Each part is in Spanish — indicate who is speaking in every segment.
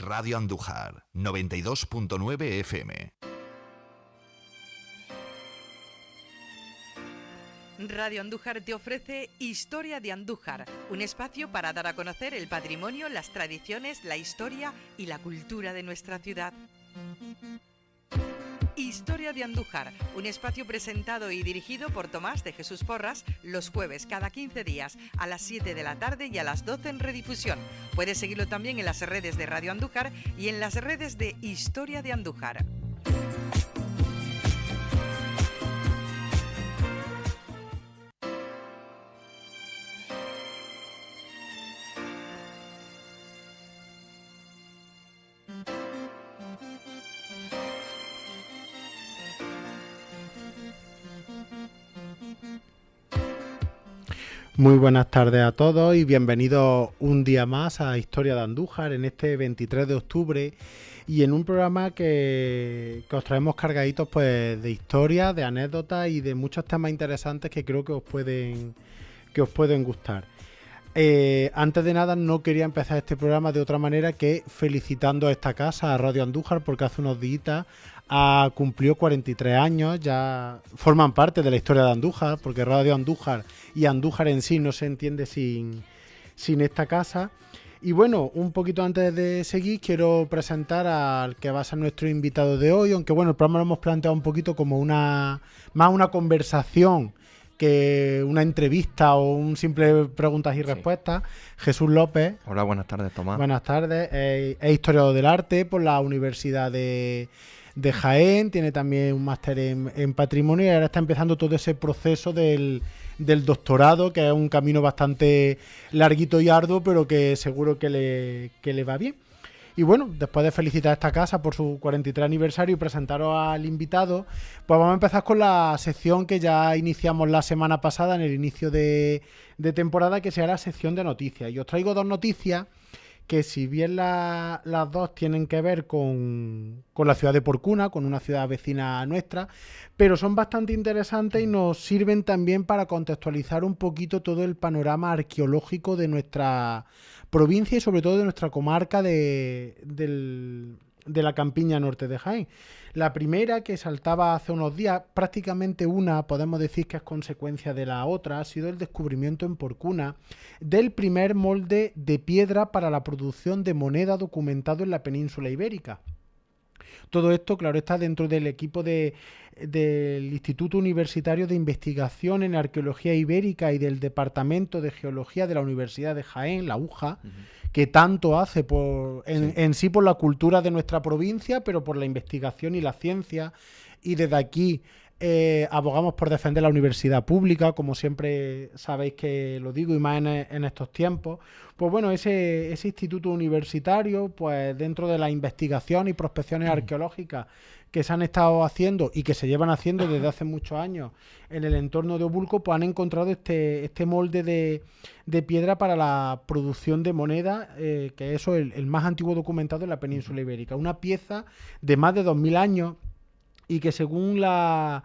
Speaker 1: Radio Andújar, 92.9 FM.
Speaker 2: Radio Andújar te ofrece Historia de Andújar, un espacio para dar a conocer el patrimonio, las tradiciones, la historia y la cultura de nuestra ciudad. Historia de Andújar, un espacio presentado y dirigido por Tomás de Jesús Porras los jueves cada 15 días a las 7 de la tarde y a las 12 en redifusión. Puedes seguirlo también en las redes de Radio Andújar y en las redes de Historia de Andújar.
Speaker 3: Muy buenas tardes a todos y bienvenidos un día más a Historia de Andújar en este 23 de octubre y en un programa que os traemos cargaditos pues de historia, de anécdotas y de muchos temas interesantes que creo que os pueden gustar. Antes de nada no quería empezar este programa de otra manera que felicitando a esta casa, a Radio Andújar, porque hace unos días cumplió 43 años, ya forman parte de la historia de Andújar, porque Radio Andújar y Andújar en sí no se entiende sin esta casa. Y bueno, un poquito antes de seguir quiero presentar al que va a ser nuestro invitado de hoy, aunque bueno, el programa lo hemos planteado un poquito como una conversación que una entrevista o un simple preguntas y respuestas. Sí. Jesús López.
Speaker 4: Hola, buenas tardes, Tomás.
Speaker 3: Buenas tardes. Es historiador del arte por la Universidad de Jaén, tiene también un máster en patrimonio y ahora está empezando todo ese proceso del doctorado, que es un camino bastante larguito y arduo, pero que seguro que le va bien. Y bueno, después de felicitar a esta casa por su 43 aniversario y presentaros al invitado, pues vamos a empezar con la sección que ya iniciamos la semana pasada en el inicio de temporada, que será la sección de noticias. Y os traigo dos noticias que si bien las dos tienen que ver con la ciudad de Porcuna, con una ciudad vecina nuestra, pero son bastante interesantes y nos sirven también para contextualizar un poquito todo el panorama arqueológico de nuestra provincia y sobre todo de nuestra comarca de la campiña norte de Jaén. La primera, que saltaba hace unos días, prácticamente una, podemos decir que es consecuencia de la otra, ha sido el descubrimiento en Porcuna del primer molde de piedra para la producción de moneda documentado en la península ibérica. Todo esto, claro, está dentro del equipo del Instituto Universitario de Investigación en Arqueología Ibérica y del Departamento de Geología de la Universidad de Jaén, la UJA, que tanto hace en sí por la cultura de nuestra provincia, pero por la investigación y la ciencia. Y desde aquí abogamos por defender la universidad pública, como siempre sabéis que lo digo, y más en estos tiempos. Pues bueno, ese instituto universitario, pues dentro de la investigación y prospecciones arqueológicas que se han estado haciendo y que se llevan haciendo desde hace muchos años en el entorno de Obulco, pues han encontrado este molde de piedra para la producción de moneda, que es el más antiguo documentado en la península ibérica. Una pieza de más de 2000 años y que según la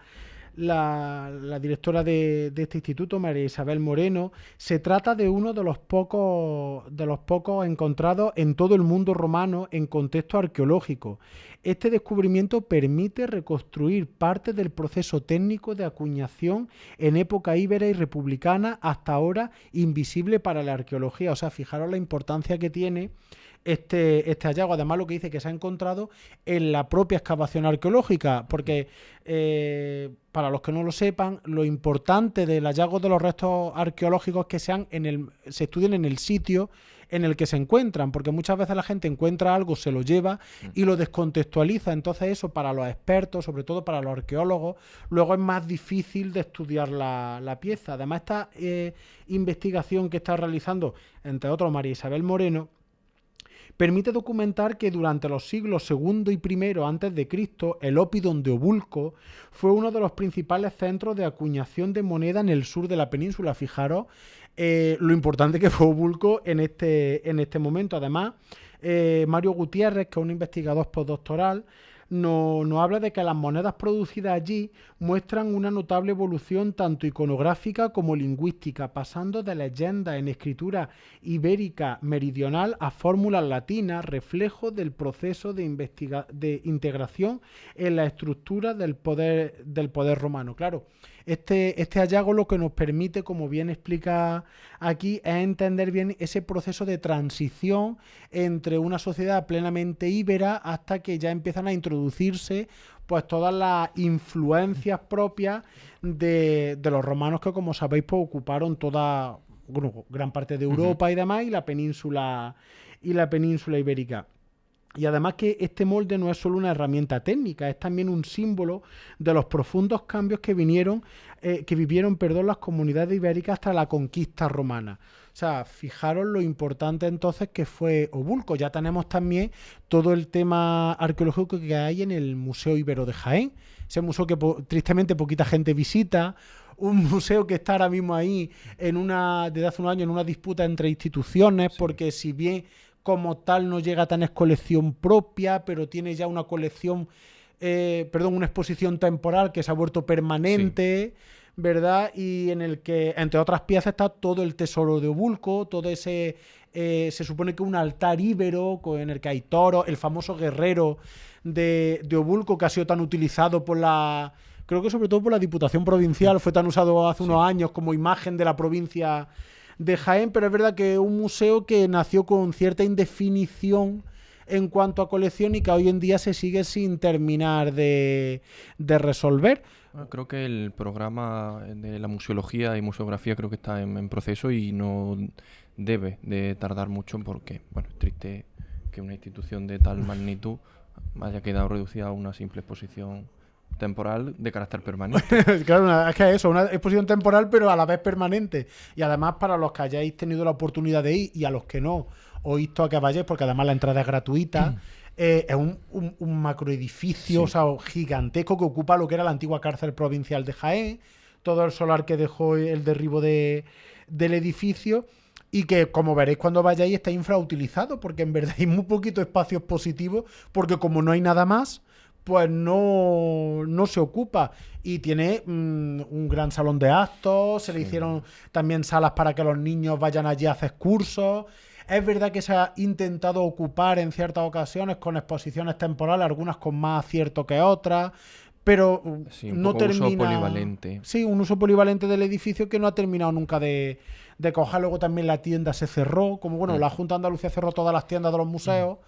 Speaker 3: directora de este instituto, María Isabel Moreno, se trata de uno de los pocos encontrados en todo el mundo romano en contexto arqueológico. Este descubrimiento permite reconstruir parte del proceso técnico de acuñación en época íbera y republicana, hasta ahora invisible para la arqueología. O sea, fijaros la importancia que tiene este hallazgo. Además, lo que dice que se ha encontrado en la propia excavación arqueológica, porque para los que no lo sepan, lo importante del hallazgo de los restos arqueológicos es que se estudien en el sitio en el que se encuentran, porque muchas veces la gente encuentra algo, se lo lleva y lo descontextualiza. Entonces eso para los expertos, sobre todo para los arqueólogos, luego es más difícil de estudiar la pieza. Además, esta investigación que está realizando, entre otros, María Isabel Moreno, permite documentar que durante los siglos II y I a.C., el Oppidum de Obulco fue uno de los principales centros de acuñación de moneda en el sur de la península. Fijaros lo importante que fue Obulco en este momento. Además, Mario Gutiérrez, que es un investigador postdoctoral, nos habla de que las monedas producidas allí muestran una notable evolución tanto iconográfica como lingüística, pasando de leyendas en escritura ibérica meridional a fórmulas latinas, reflejo del proceso de integración en la estructura del poder romano. Claro, este hallazgo lo que nos permite, como bien explica aquí, es entender bien ese proceso de transición entre una sociedad plenamente íbera hasta que ya empiezan a introducirse pues todas las influencias propias de los romanos que, como sabéis, pues ocuparon toda gran parte de Europa y demás, y la península ibérica. Y además que este molde no es solo una herramienta técnica, es también un símbolo de los profundos cambios que vivieron las comunidades ibéricas tras la conquista romana. O sea, fijaros lo importante entonces que fue Obulco. Ya tenemos también todo el tema arqueológico que hay en el Museo Ibero de Jaén. Ese museo que tristemente poquita gente visita. Un museo que está ahora mismo ahí desde hace unos años en una disputa entre instituciones, sí, porque si bien como tal no llega a tener colección propia, pero tiene ya una colección, una exposición temporal que se ha vuelto permanente, sí, ¿verdad? Y en el que, entre otras piezas, está todo el tesoro de Obulco, todo ese, se supone que un altar íbero en el que hay toros, el famoso guerrero de Obulco, que ha sido tan utilizado creo que sobre todo por la Diputación Provincial, fue tan usado hace unos años como imagen de la provincia de Jaén, pero es verdad que es un museo que nació con cierta indefinición en cuanto a colección y que hoy en día se sigue sin terminar de resolver.
Speaker 4: Creo que el programa de la museología y museografía creo que está en proceso y no debe de tardar mucho porque, bueno, es triste que una institución de tal magnitud haya quedado reducida a una simple exposición temporal de carácter permanente.
Speaker 3: Claro, es que es eso, una exposición temporal pero a la vez permanente. Y además para los que hayáis tenido la oportunidad de ir y a los que no, os insto a que vayáis porque además la entrada es gratuita. Es un macroedificio, sí, o sea, gigantesco que ocupa lo que era la antigua cárcel provincial de Jaén, todo el solar que dejó el derribo del edificio y que, como veréis cuando vayáis, está infrautilizado porque en verdad hay muy poquito espacio expositivo porque como no hay nada más, pues no se ocupa. Y tiene un gran salón de actos, se le hicieron también salas para que los niños vayan allí a hacer cursos. Es verdad que se ha intentado ocupar en ciertas ocasiones con exposiciones temporales, algunas con más acierto que otras, pero no termina...
Speaker 4: Un uso polivalente.
Speaker 3: Sí, un uso polivalente del edificio que no ha terminado nunca de coger. Luego también la tienda se cerró, como la Junta de Andalucía cerró todas las tiendas de los museos,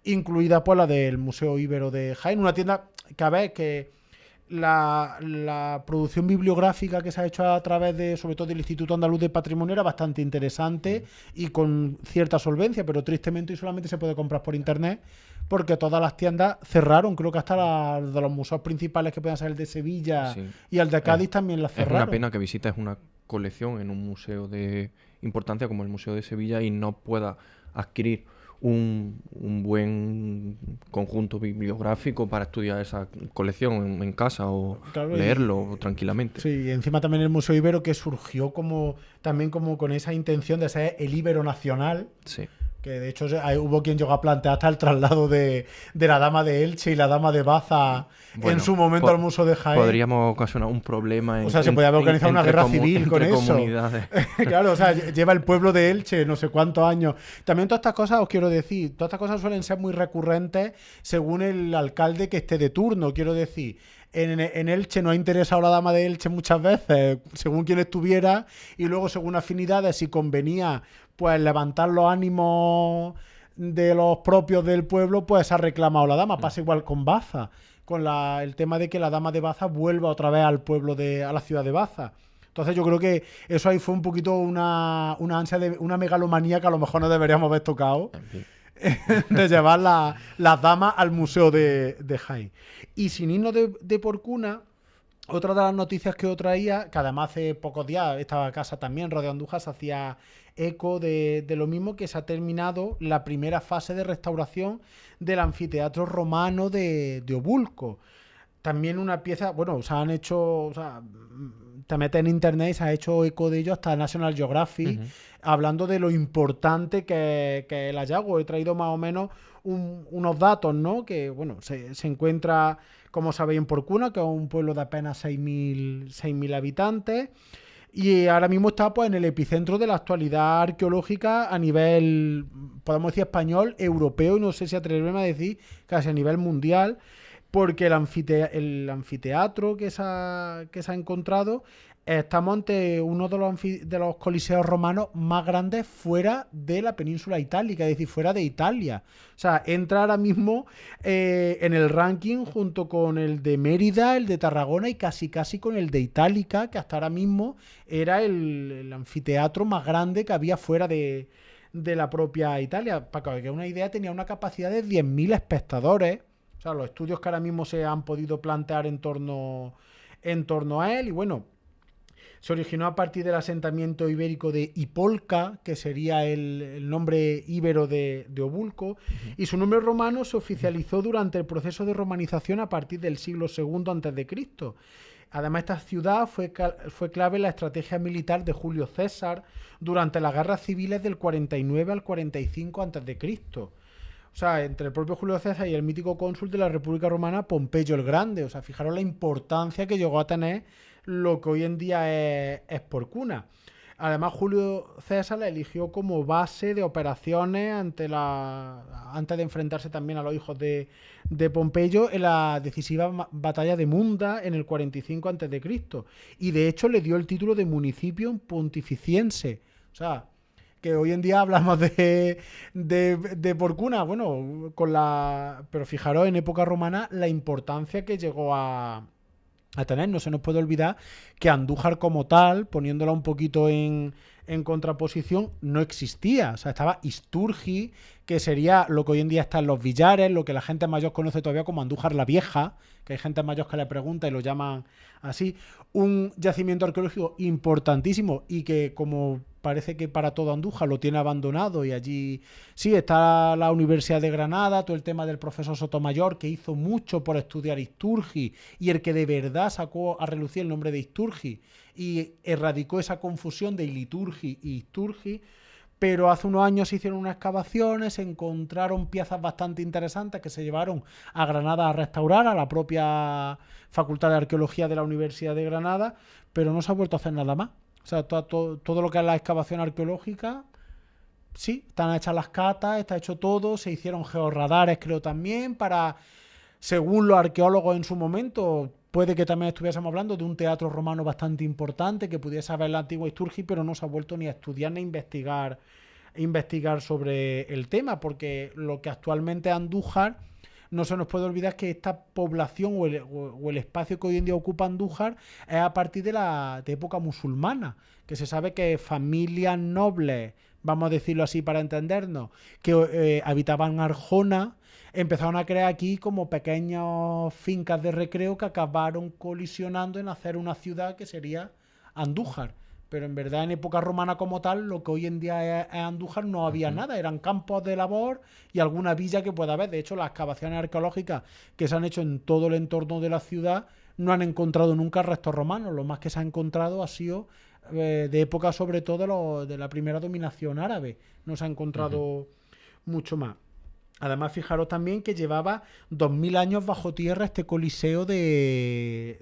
Speaker 3: incluida pues la del Museo Ibero de Jaén, una tienda que a ver que la producción bibliográfica que se ha hecho a través de, sobre todo del Instituto Andaluz de Patrimonio, era bastante interesante y con cierta solvencia, pero tristemente solamente se puede comprar por internet porque todas las tiendas cerraron. Creo que hasta las de los museos principales que puedan ser el de Sevilla y el de Cádiz también las cerraron.
Speaker 4: Es una pena que visites una colección en un museo de importancia como el Museo de Sevilla y no pueda adquirir un buen conjunto bibliográfico para estudiar esa colección en casa o leerlo tranquilamente.
Speaker 3: Sí, y encima también el Museo Ibero, que surgió también con esa intención de ser el Ibero nacional.
Speaker 4: Sí.
Speaker 3: Que de hecho hubo quien llegó a plantear hasta el traslado de la Dama de Elche y la Dama de Baza en su momento al Museo de Jaén.
Speaker 4: Podríamos ocasionar un problema.
Speaker 3: O sea, se podía haber organizado una guerra civil con eso. Claro, o sea, lleva el pueblo de Elche no sé cuántos años. También todas estas cosas, os quiero decir, todas estas cosas suelen ser muy recurrentes según el alcalde que esté de turno. Quiero decir, en Elche no ha interesado la Dama de Elche muchas veces, según quien estuviera, y luego según afinidades, si convenía pues levantar los ánimos de los propios del pueblo, pues ha reclamado la dama. Pasa igual con Baza, con el tema de que la Dama de Baza vuelva otra vez al pueblo a la ciudad de Baza. Entonces yo creo que eso ahí fue un poquito una ansia una megalomanía que a lo mejor no deberíamos haber tocado, de llevar las damas al Museo de Jaén. Y sin irnos de por cuna, otra de las noticias que os traía, que además hace pocos días esta casa también, Radio Andújar, se hacía eco de lo mismo, que se ha terminado la primera fase de restauración del anfiteatro romano de Obulco. También una pieza, se han hecho, te metes en internet y se ha hecho eco de ello hasta National Geographic, hablando de lo importante que es el hallazgo. He traído más o menos unos datos, ¿no? Que, bueno, se encuentra, como sabéis, en Porcuna, que es un pueblo de apenas 6.000 habitantes. Y ahora mismo está pues en el epicentro de la actualidad arqueológica a nivel, podemos decir, español, europeo, y no sé si atreverme a decir casi a nivel mundial, porque el anfiteatro que se ha encontrado, estamos ante uno de los coliseos romanos más grandes fuera de la península itálica, es decir, fuera de Italia. O sea, entra ahora mismo en el ranking junto con el de Mérida, el de Tarragona y casi con el de Itálica, que hasta ahora mismo era el anfiteatro más grande que había fuera de la propia Italia. Para que os hagáis una idea, tenía una capacidad de 10.000 espectadores. O sea, los estudios que ahora mismo se han podido plantear en torno a él. Y bueno, se originó a partir del asentamiento ibérico de Hipolca, que sería el nombre íbero de Obulco, y su nombre romano se oficializó durante el proceso de romanización a partir del siglo II a.C. Además, esta ciudad fue clave en la estrategia militar de Julio César durante las guerras civiles del 49 al 45 a.C. O sea, entre el propio Julio César y el mítico cónsul de la República Romana, Pompeyo el Grande. O sea, fijaros la importancia que llegó a tener lo que hoy en día es Porcuna. Además, Julio César la eligió como base de operaciones antes de enfrentarse también a los hijos de Pompeyo en la decisiva batalla de Munda en el 45 a.C. Y de hecho le dio el título de municipio pontificiense. O sea, que hoy en día hablamos de Porcuna, bueno, pero fijaros en época romana la importancia que llegó a tener. No se nos puede olvidar que Andújar como tal, poniéndola un poquito en contraposición, no existía. O sea, estaba Isturgi, que sería lo que hoy en día está en los Villares, lo que la gente mayor conoce todavía como Andújar la Vieja, que hay gente mayor que le pregunta y lo llaman así. Un yacimiento arqueológico importantísimo y que, como parece que para todo Andújar lo tiene abandonado, y allí sí está la Universidad de Granada, todo el tema del profesor Sotomayor, que hizo mucho por estudiar Isturgi y el que de verdad sacó a relucir el nombre de Isturgi y erradicó esa confusión de Iliturgi y Isturgi. Pero hace unos años se hicieron unas excavaciones, se encontraron piezas bastante interesantes que se llevaron a Granada a restaurar, a la propia Facultad de Arqueología de la Universidad de Granada, pero no se ha vuelto a hacer nada más. O sea, todo lo que es la excavación arqueológica, sí, están hechas las catas, está hecho todo, se hicieron georradares, creo, también, para, según los arqueólogos en su momento, puede que también estuviésemos hablando de un teatro romano bastante importante que pudiese haber la antigua Isturgi, pero no se ha vuelto ni a estudiar ni a investigar sobre el tema, porque lo que actualmente es Andújar, no se nos puede olvidar que esta población o el espacio que hoy en día ocupa Andújar es a partir de época musulmana, que se sabe que familias nobles, vamos a decirlo así para entendernos, que habitaban Arjona, empezaron a crear aquí como pequeñas fincas de recreo que acabaron colisionando en hacer una ciudad que sería Andújar. Pero en verdad en época romana como tal, lo que hoy en día es Andújar, no había nada, eran campos de labor y alguna villa que pueda haber. De hecho, las excavaciones arqueológicas que se han hecho en todo el entorno de la ciudad no han encontrado nunca restos romanos. Lo más que se ha encontrado ha sido de época sobre todo de la primera dominación árabe. No se ha encontrado mucho más. Además, fijaros también que llevaba 2000 años bajo tierra este coliseo de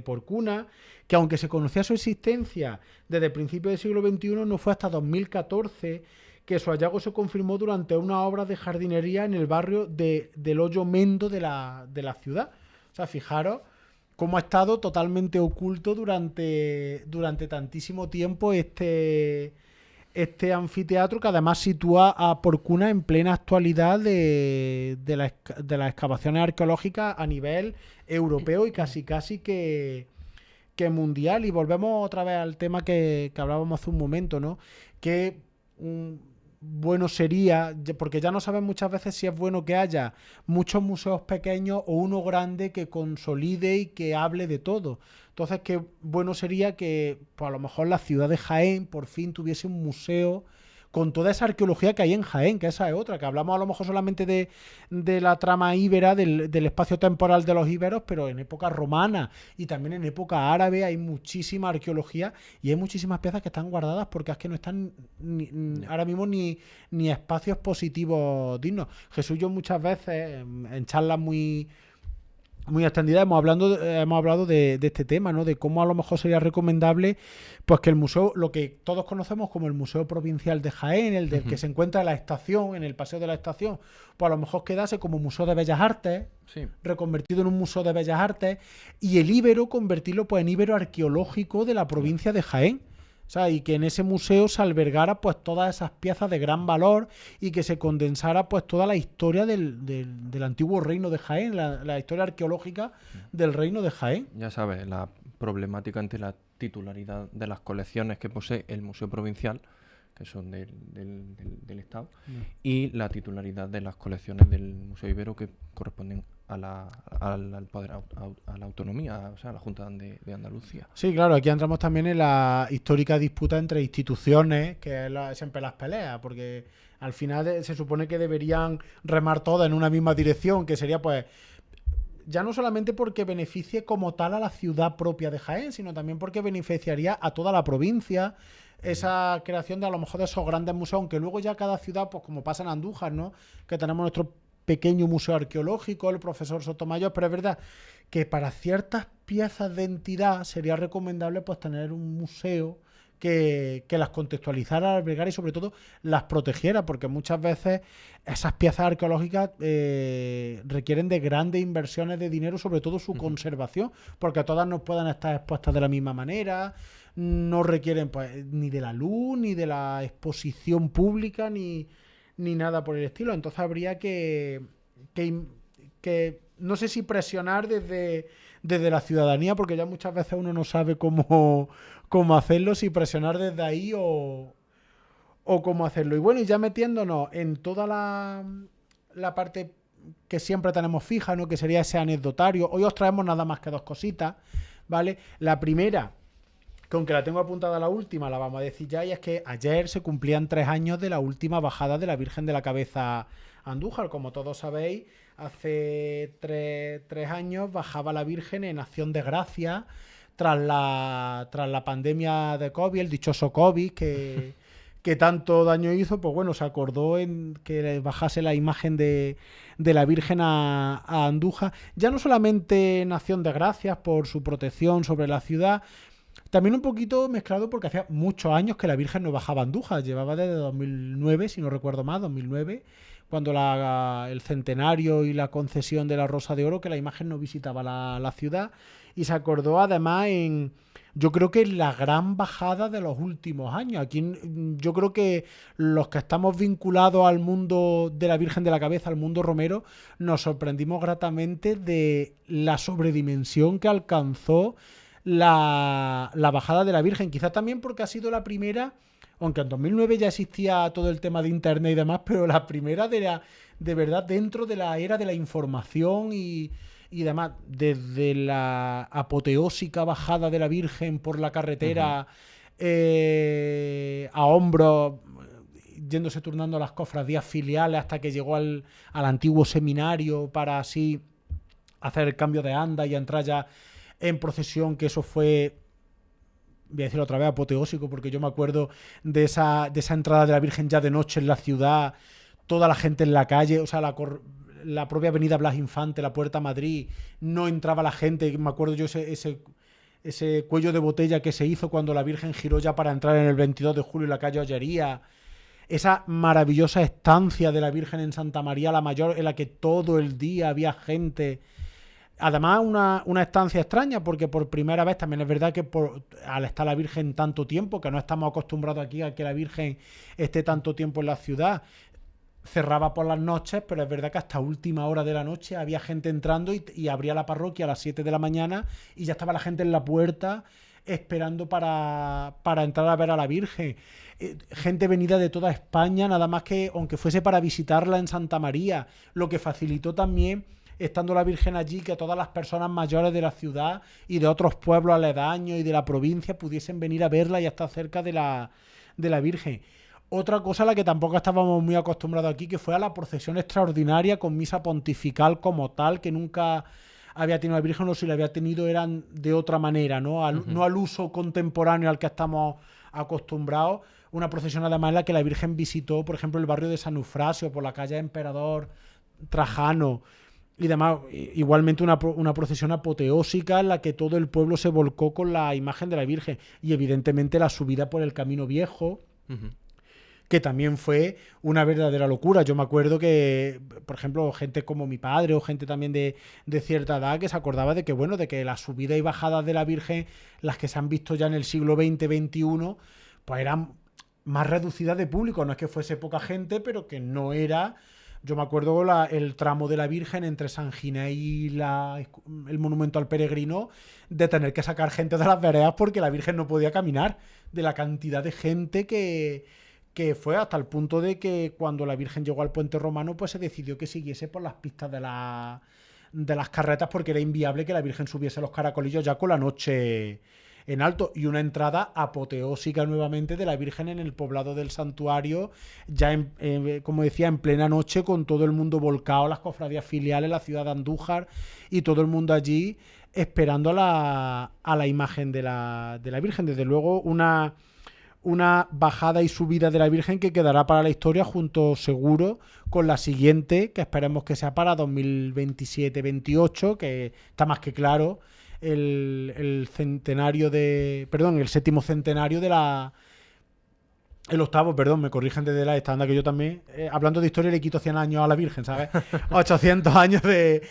Speaker 3: Porcuna, que aunque se conocía su existencia desde principios del siglo XXI, no fue hasta 2014 que su hallazgo se confirmó durante una obra de jardinería en el barrio del Hoyo Mendo de la ciudad. O sea, fijaros cómo ha estado totalmente oculto durante tantísimo tiempo este anfiteatro, que además sitúa a Porcuna en plena actualidad de las excavaciones arqueológicas a nivel europeo y casi que mundial. Y volvemos otra vez al tema que hablábamos hace un momento, ¿no? Que bueno sería, porque ya no saben muchas veces si es bueno que haya muchos museos pequeños o uno grande que consolide y que hable de todo. Entonces, qué bueno sería que, pues, a lo mejor la ciudad de Jaén por fin tuviese un museo con toda esa arqueología que hay en Jaén, que esa es otra, que hablamos a lo mejor solamente de la trama íbera, del espacio temporal de los íberos, pero en época romana y también en época árabe hay muchísima arqueología y hay muchísimas piezas que están guardadas porque es que no están ahora mismo ni espacios positivos dignos. Jesús y yo muchas veces en charlas muy extendida hemos hablado de este tema, ¿no? De cómo a lo mejor sería recomendable pues que el museo, lo que todos conocemos como el Museo Provincial de Jaén, el del que se encuentra en la estación, en el Paseo de la Estación, pues a lo mejor quedase como Museo de Bellas Artes,
Speaker 4: Sí.
Speaker 3: reconvertido en un Museo de Bellas Artes, y el íbero convertirlo pues en íbero arqueológico de la provincia de Jaén. O sea, y que en ese museo se albergara pues todas esas piezas de gran valor y que se condensara pues toda la historia del antiguo reino de Jaén, la historia arqueológica del reino de Jaén.
Speaker 4: Ya sabes, la problemática entre la titularidad de las colecciones que posee el Museo Provincial, que son del Estado, y la titularidad de las colecciones del Museo Ibero que corresponden al poder, a la autonomía, o sea, a la Junta de Andalucía.
Speaker 3: Sí, claro, aquí entramos también en la histórica disputa entre instituciones, que es siempre las peleas, porque al final se supone que deberían remar todas en una misma dirección, que sería pues ya no solamente porque beneficie como tal a la ciudad propia de Jaén, sino también porque beneficiaría a toda la provincia esa creación de a lo mejor de esos grandes museos, aunque luego ya cada ciudad, pues como pasa en Andújar, ¿no? Que tenemos nuestro pequeño museo arqueológico, el profesor Sotomayor, pero es verdad que para ciertas piezas de entidad sería recomendable pues tener un museo que las contextualizara, albergara y sobre todo las protegiera, porque muchas veces esas piezas arqueológicas requieren de grandes inversiones de dinero, sobre todo su conservación, porque todas no pueden estar expuestas de la misma manera, no requieren pues ni de la luz, ni de la exposición pública, ni nada por el estilo. Entonces habría que no sé si presionar desde la ciudadanía, porque ya muchas veces uno no sabe cómo hacerlo, si presionar desde ahí o cómo hacerlo. Y bueno, y ya metiéndonos en toda la parte que siempre tenemos fija, ¿no? Que sería ese anecdotario. Hoy os traemos nada más que dos cositas, ¿vale? La primera, que aunque la tengo apuntada a la última, la vamos a decir ya, y es que ayer se cumplían 3 años de la última bajada de la Virgen de la Cabeza a Andújar. Como todos sabéis, hace 3 años bajaba la Virgen en acción de gracia tras la pandemia de COVID, el dichoso COVID que tanto daño hizo. Pues bueno, se acordó en que bajase la imagen de la Virgen a Andújar, ya no solamente en acción de gracias por su protección sobre la ciudad, también un poquito mezclado porque hacía muchos años que la Virgen no bajaba a Andújar. Llevaba desde 2009, si no recuerdo más, 2009, cuando el centenario y la concesión de la Rosa de Oro, que la imagen no visitaba la ciudad. Y se acordó además yo creo que la gran bajada de los últimos años. Aquí yo creo que los que estamos vinculados al mundo de la Virgen de la Cabeza, al mundo romero, nos sorprendimos gratamente de la sobredimensión que alcanzó la bajada de la Virgen. Quizás también porque ha sido la primera, aunque en 2009 ya existía todo el tema de internet y demás, pero la primera de verdad dentro de la era de la información y demás, desde la apoteósica bajada de la Virgen por la carretera a hombros, yéndose turnando las cofradías filiales hasta que llegó al antiguo seminario para así hacer el cambio de anda y entrar ya en procesión, que eso fue, voy a decirlo otra vez, apoteósico, porque yo me acuerdo de esa entrada de la Virgen ya de noche en la ciudad, toda la gente en la calle, o sea, la propia avenida Blas Infante, la Puerta Madrid, no entraba la gente. Me acuerdo yo ese cuello de botella que se hizo cuando la Virgen giró ya para entrar en el 22 de julio en la calle Ollería, esa maravillosa estancia de la Virgen en Santa María la Mayor, en la que todo el día había gente. Además, una estancia extraña, porque por primera vez también es verdad que al estar la Virgen tanto tiempo, que no estamos acostumbrados aquí a que la Virgen esté tanto tiempo en la ciudad, cerraba por las noches, pero es verdad que hasta última hora de la noche había gente entrando y abría la parroquia a las 7 de la mañana y ya estaba la gente en la puerta esperando para entrar a ver a la Virgen. Gente venida de toda España, nada más que, aunque fuese para visitarla en Santa María, lo que facilitó también, estando la Virgen allí, que todas las personas mayores de la ciudad y de otros pueblos aledaños y de la provincia pudiesen venir a verla y estar cerca de la Virgen. Otra cosa a la que tampoco estábamos muy acostumbrados aquí, que fue a la procesión extraordinaria con misa pontifical como tal, que nunca había tenido la Virgen, o si la había tenido eran de otra manera, ¿no? No al uso contemporáneo al que estamos acostumbrados. Una procesión además en la que la Virgen visitó, por ejemplo, el barrio de San Eufrasio, por la calle Emperador Trajano y demás. Igualmente una procesión apoteósica en la que todo el pueblo se volcó con la imagen de la Virgen. Y evidentemente la subida por el Camino Viejo, que también fue una verdadera locura. Yo me acuerdo que, por ejemplo, gente como mi padre o gente también de cierta edad que se acordaba de que, bueno, de que las subidas y bajadas de la Virgen, las que se han visto ya en el siglo XX, XXI, pues eran más reducidas de público. No es que fuese poca gente, pero que no era... Yo me acuerdo el tramo de la Virgen entre San Ginés y el monumento al peregrino, de tener que sacar gente de las veredas porque la Virgen no podía caminar, de la cantidad de gente que fue, hasta el punto de que cuando la Virgen llegó al puente romano, pues se decidió que siguiese por las pistas de las carretas, porque era inviable que la Virgen subiese los caracolillos ya con la noche en alto. Y una entrada apoteósica nuevamente de la Virgen en el poblado del santuario, ya como decía, en plena noche, con todo el mundo volcado, las cofradías filiales, la ciudad de Andújar y todo el mundo allí esperando a la imagen de la Virgen. Desde luego una bajada y subida de la Virgen que quedará para la historia, junto seguro con la siguiente, que esperemos que sea para 2027-28, que está más que claro, el centenario el séptimo centenario el octavo, perdón, me corrigen desde la estándar, que yo también, hablando de historia, le quito 100 años a la Virgen, ¿sabes? 800 años de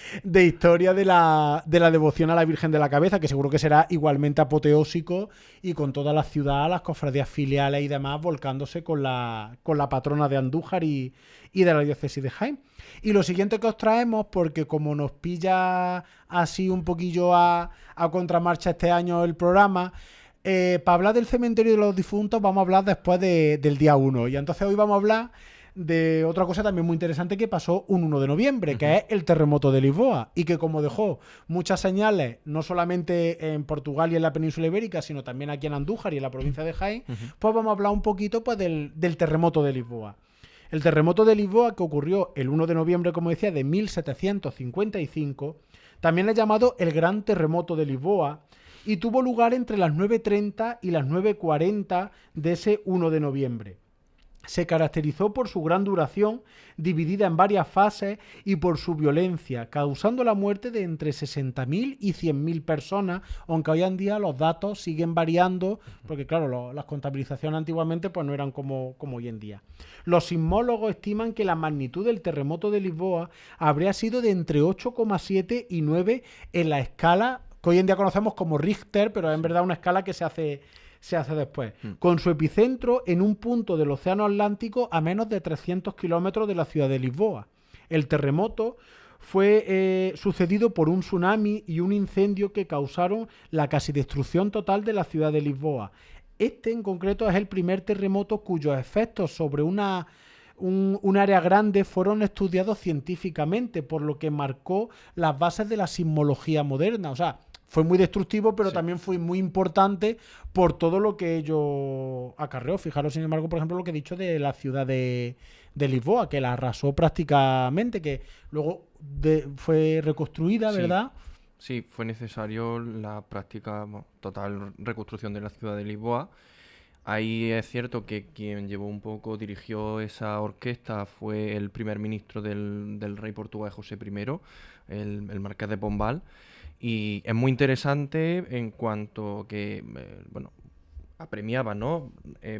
Speaker 3: historia de la devoción a la Virgen de la Cabeza, que seguro que será igualmente apoteósico, y con toda la ciudad, las cofradías filiales y demás, volcándose con la patrona de Andújar y de la diócesis de Jaén. Y lo siguiente que os traemos, porque como nos pilla así un poquillo a contramarcha este año el programa, para hablar del cementerio de los difuntos vamos a hablar después del día 1. Y entonces hoy vamos a hablar de otra cosa también muy interesante que pasó un 1 de noviembre, que es el terremoto de Lisboa, y que como dejó muchas señales, no solamente en Portugal y en la península ibérica, sino también aquí en Andújar y en la provincia de Jaén, pues vamos a hablar un poquito pues, del terremoto de Lisboa. El terremoto de Lisboa, que ocurrió el 1 de noviembre, como decía, de 1755, también es llamado el Gran Terremoto de Lisboa, y tuvo lugar entre las 9:30 y las 9:40 de ese 1 de noviembre. Se caracterizó por su gran duración, dividida en varias fases, y por su violencia, causando la muerte de entre 60.000 y 100.000 personas, aunque hoy en día los datos siguen variando, porque claro, las contabilizaciones antiguamente pues no eran como hoy en día. Los sismólogos estiman que la magnitud del terremoto de Lisboa habría sido de entre 8,7 y 9 en la escala que hoy en día conocemos como Richter, pero es en verdad una escala que se hace después, con su epicentro en un punto del Océano Atlántico a menos de 300 kilómetros de la ciudad de Lisboa. El terremoto fue sucedido por un tsunami y un incendio que causaron la casi destrucción total de la ciudad de Lisboa. Este en concreto es el primer terremoto cuyos efectos sobre un área grande fueron estudiados científicamente, por lo que marcó las bases de la sismología moderna. O sea, fue muy destructivo, pero también fue muy importante por todo lo que ello acarreó. Fijaros, sin embargo, por ejemplo, lo que he dicho de la ciudad de Lisboa, que la arrasó prácticamente, que luego fue reconstruida, ¿verdad?
Speaker 4: Sí, fue necesario la práctica total reconstrucción de la ciudad de Lisboa. Ahí es cierto que quien dirigió esa orquesta fue el primer ministro del rey portugués José I, el marqués de Pombal. Y es muy interesante en cuanto que, apremiaba, ¿no?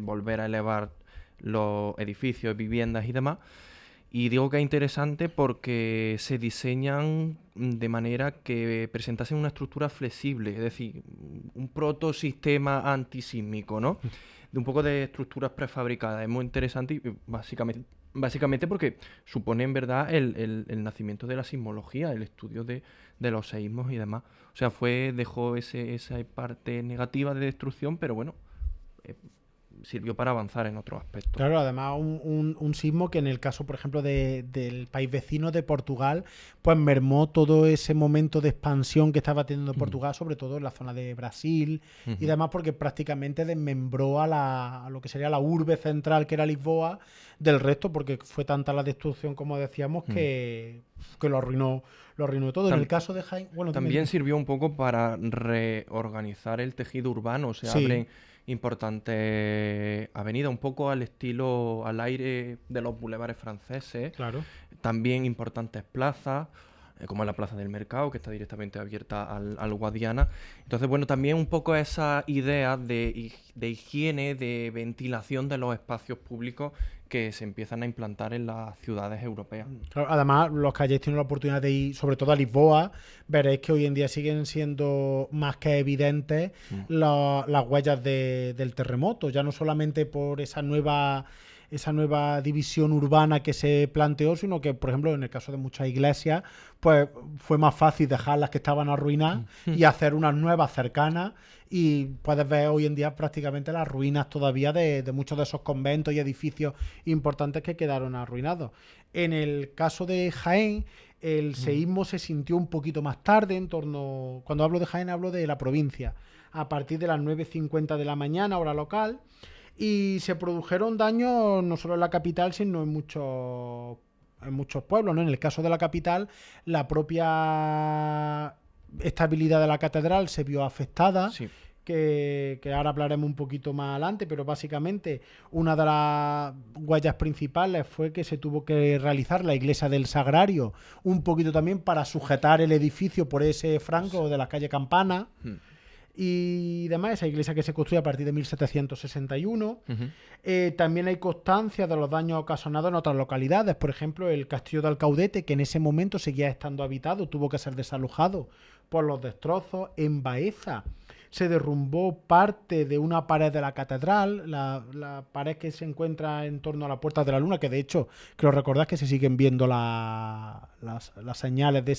Speaker 4: Volver a elevar los edificios, viviendas y demás. Y digo que es interesante porque se diseñan de manera que presentasen una estructura flexible, es decir, un protosistema antisísmico, ¿no? De un poco de estructuras prefabricadas. Es muy interesante y básicamente porque supone en verdad el nacimiento de la sismología, el estudio de los seísmos y demás. O sea, dejó esa parte negativa de destrucción, pero bueno, sirvió para avanzar en otros aspectos.
Speaker 3: Claro, además un sismo que en el caso, por ejemplo, del país vecino de Portugal, pues mermó todo ese momento de expansión que estaba teniendo Portugal, sobre todo en la zona de Brasil y demás, porque prácticamente desmembró a lo que sería la urbe central, que era Lisboa, del resto, porque fue tanta la destrucción, como decíamos, que lo arruinó todo. En el caso de Jaén... Bueno,
Speaker 4: también sirvió un poco para reorganizar el tejido urbano, se abren importantes avenidas, un poco al estilo, al aire de los bulevares franceses.
Speaker 3: Claro.
Speaker 4: También importantes plazas, como la Plaza del Mercado, que está directamente abierta al Guadiana. Entonces, bueno, también un poco esa idea de higiene, de ventilación de los espacios públicos que se empiezan a implantar en las ciudades europeas.
Speaker 3: Claro, además, los que hayáis tenido la oportunidad de ir, sobre todo a Lisboa, veréis que hoy en día siguen siendo más que evidentes las huellas del terremoto, ya no solamente por esa nueva división urbana que se planteó, sino que, por ejemplo, en el caso de muchas iglesias, pues fue más fácil dejar las que estaban arruinadas y hacer unas nuevas cercanas, y puedes ver hoy en día prácticamente las ruinas todavía de muchos de esos conventos y edificios importantes que quedaron arruinados. En el caso de Jaén, el seísmo se sintió un poquito más tarde, cuando hablo de Jaén hablo de la provincia, a partir de las 9:50 de la mañana, hora local, y se produjeron daños no solo en la capital, sino en muchos pueblos, ¿no? En el caso de la capital, la propia estabilidad de la catedral se vio afectada, que ahora hablaremos un poquito más adelante, pero básicamente una de las huellas principales fue que se tuvo que realizar la iglesia del Sagrario, un poquito también para sujetar el edificio por ese franco de la calle Campana. Y demás, esa iglesia que se construye a partir de 1761. También hay constancia de los daños ocasionados en otras localidades. Por ejemplo, el castillo de Alcaudete, que en ese momento seguía estando habitado, tuvo que ser desalojado por los destrozos. En Baeza se derrumbó parte de una pared de la catedral, la pared que se encuentra en torno a la Puerta de la Luna, que de hecho, creo recordar que se siguen viendo las señales de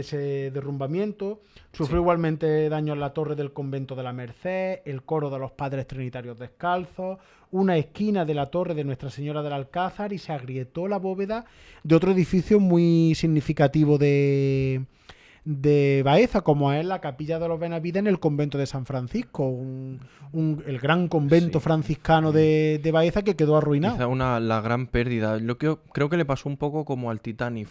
Speaker 3: ese derrumbamiento. Sufrió igualmente daños la torre del convento de la Merced, el coro de los Padres Trinitarios Descalzos, una esquina de la torre de Nuestra Señora del Alcázar, y se agrietó la bóveda de otro edificio muy significativo de Baeza, como es la Capilla de los Benavides en el convento de San Francisco, el gran convento franciscano de Baeza, que quedó arruinado.
Speaker 4: Quizá la gran pérdida. Lo que creo que le pasó un poco como al Titanic.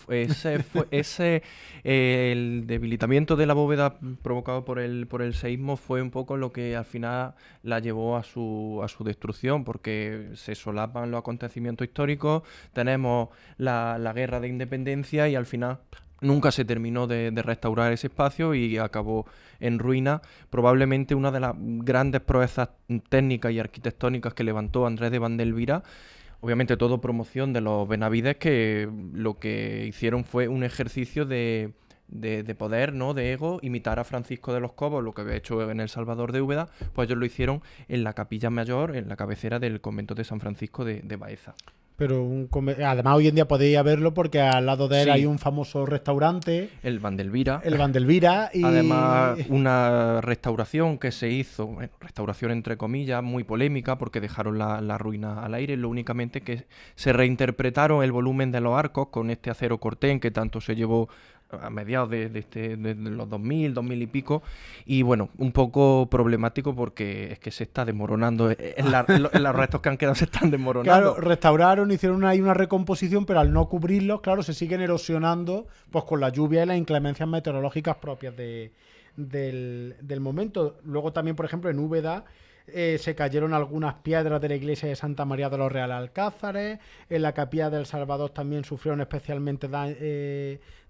Speaker 4: El debilitamiento de la bóveda provocado por el seísmo fue un poco lo que al final la llevó a su destrucción, porque se solapan los acontecimientos históricos, tenemos la guerra de independencia y al final nunca se terminó de restaurar ese espacio y acabó en ruina. Probablemente una de las grandes proezas técnicas y arquitectónicas que levantó Andrés de Vandelvira, obviamente todo promoción de los Benavides, que lo que hicieron fue un ejercicio de poder, ¿no?, de ego, imitar a Francisco de los Cobos, lo que había hecho en El Salvador de Úbeda, pues ellos lo hicieron en la capilla mayor, en la cabecera del convento de San Francisco de Baeza.
Speaker 3: Pero además hoy en día podéis verlo porque al lado de él hay un famoso restaurante.
Speaker 4: El Vandelvira.
Speaker 3: Y
Speaker 4: además, una restauración que se hizo, bueno, restauración entre comillas, muy polémica porque dejaron la ruina al aire, lo únicamente que se reinterpretaron el volumen de los arcos con este acero cortén que tanto se llevó a mediados de los 2000 y pico, y bueno, un poco problemático porque es que se está desmoronando, los restos que han quedado se están desmoronando.
Speaker 3: Claro, restauraron, hicieron ahí una recomposición, pero al no cubrirlos, claro, se siguen erosionando pues con la lluvia y las inclemencias meteorológicas propias del momento. Luego también, por ejemplo, en Úbeda se cayeron algunas piedras de la iglesia de Santa María de los Reales Alcázares. En la capilla del Salvador también sufrieron especialmente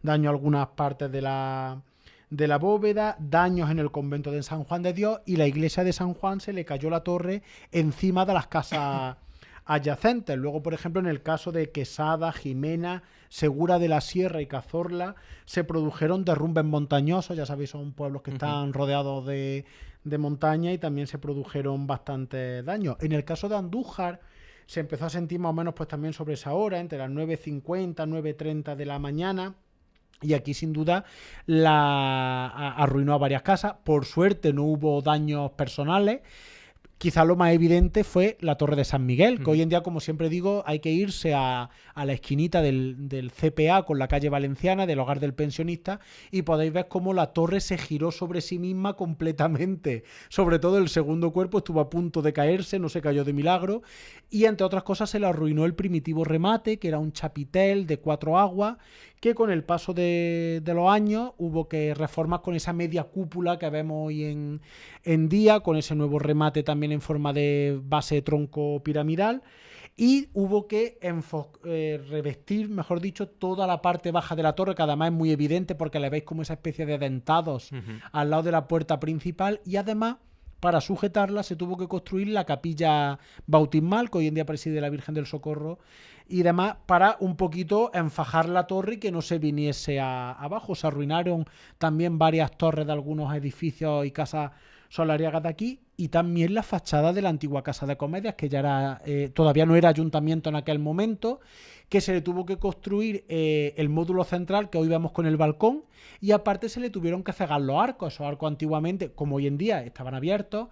Speaker 3: daño algunas partes de la bóveda, daños en el convento de San Juan de Dios, y la iglesia de San Juan se le cayó la torre encima de las casas adyacentes. Luego, por ejemplo, en el caso de Quesada, Jimena, Segura de la Sierra y Cazorla, se produjeron derrumbes montañosos. Ya sabéis, son pueblos que están rodeados de montaña, y también se produjeron bastantes daños. En el caso de Andújar se empezó a sentir más o menos pues también sobre esa hora, entre las 9:50, 9:30 de la mañana, y aquí sin duda arruinó a varias casas. Por suerte no hubo daños personales. quizá lo más evidente fue la Torre de San Miguel, que hoy en día, como siempre digo, hay que irse a la esquinita del CPA con la calle Valenciana, del Hogar del Pensionista, y podéis ver cómo la torre se giró sobre sí misma completamente. Sobre todo el segundo cuerpo estuvo a punto de caerse, no se cayó de milagro, y entre otras cosas se le arruinó el primitivo remate, que era un chapitel de 4 aguas, que con el paso de los años hubo que reformar con esa media cúpula que vemos hoy en día, con ese nuevo remate también en forma de base de tronco piramidal, y hubo que revestir, mejor dicho, toda la parte baja de la torre, que además es muy evidente porque le veis como esa especie de dentados al lado de la puerta principal, y además para sujetarla se tuvo que construir la capilla bautismal, que hoy en día preside la Virgen del Socorro, y demás, para un poquito enfajar la torre y que no se viniese abajo. Se arruinaron también varias torres de algunos edificios y casas solariegas de aquí, y también la fachada de la antigua Casa de Comedias, que ya era todavía no era ayuntamiento en aquel momento, que se le tuvo que construir el módulo central que hoy vemos con el balcón, y aparte se le tuvieron que cegar los arcos. Esos arcos antiguamente, como hoy en día, estaban abiertos,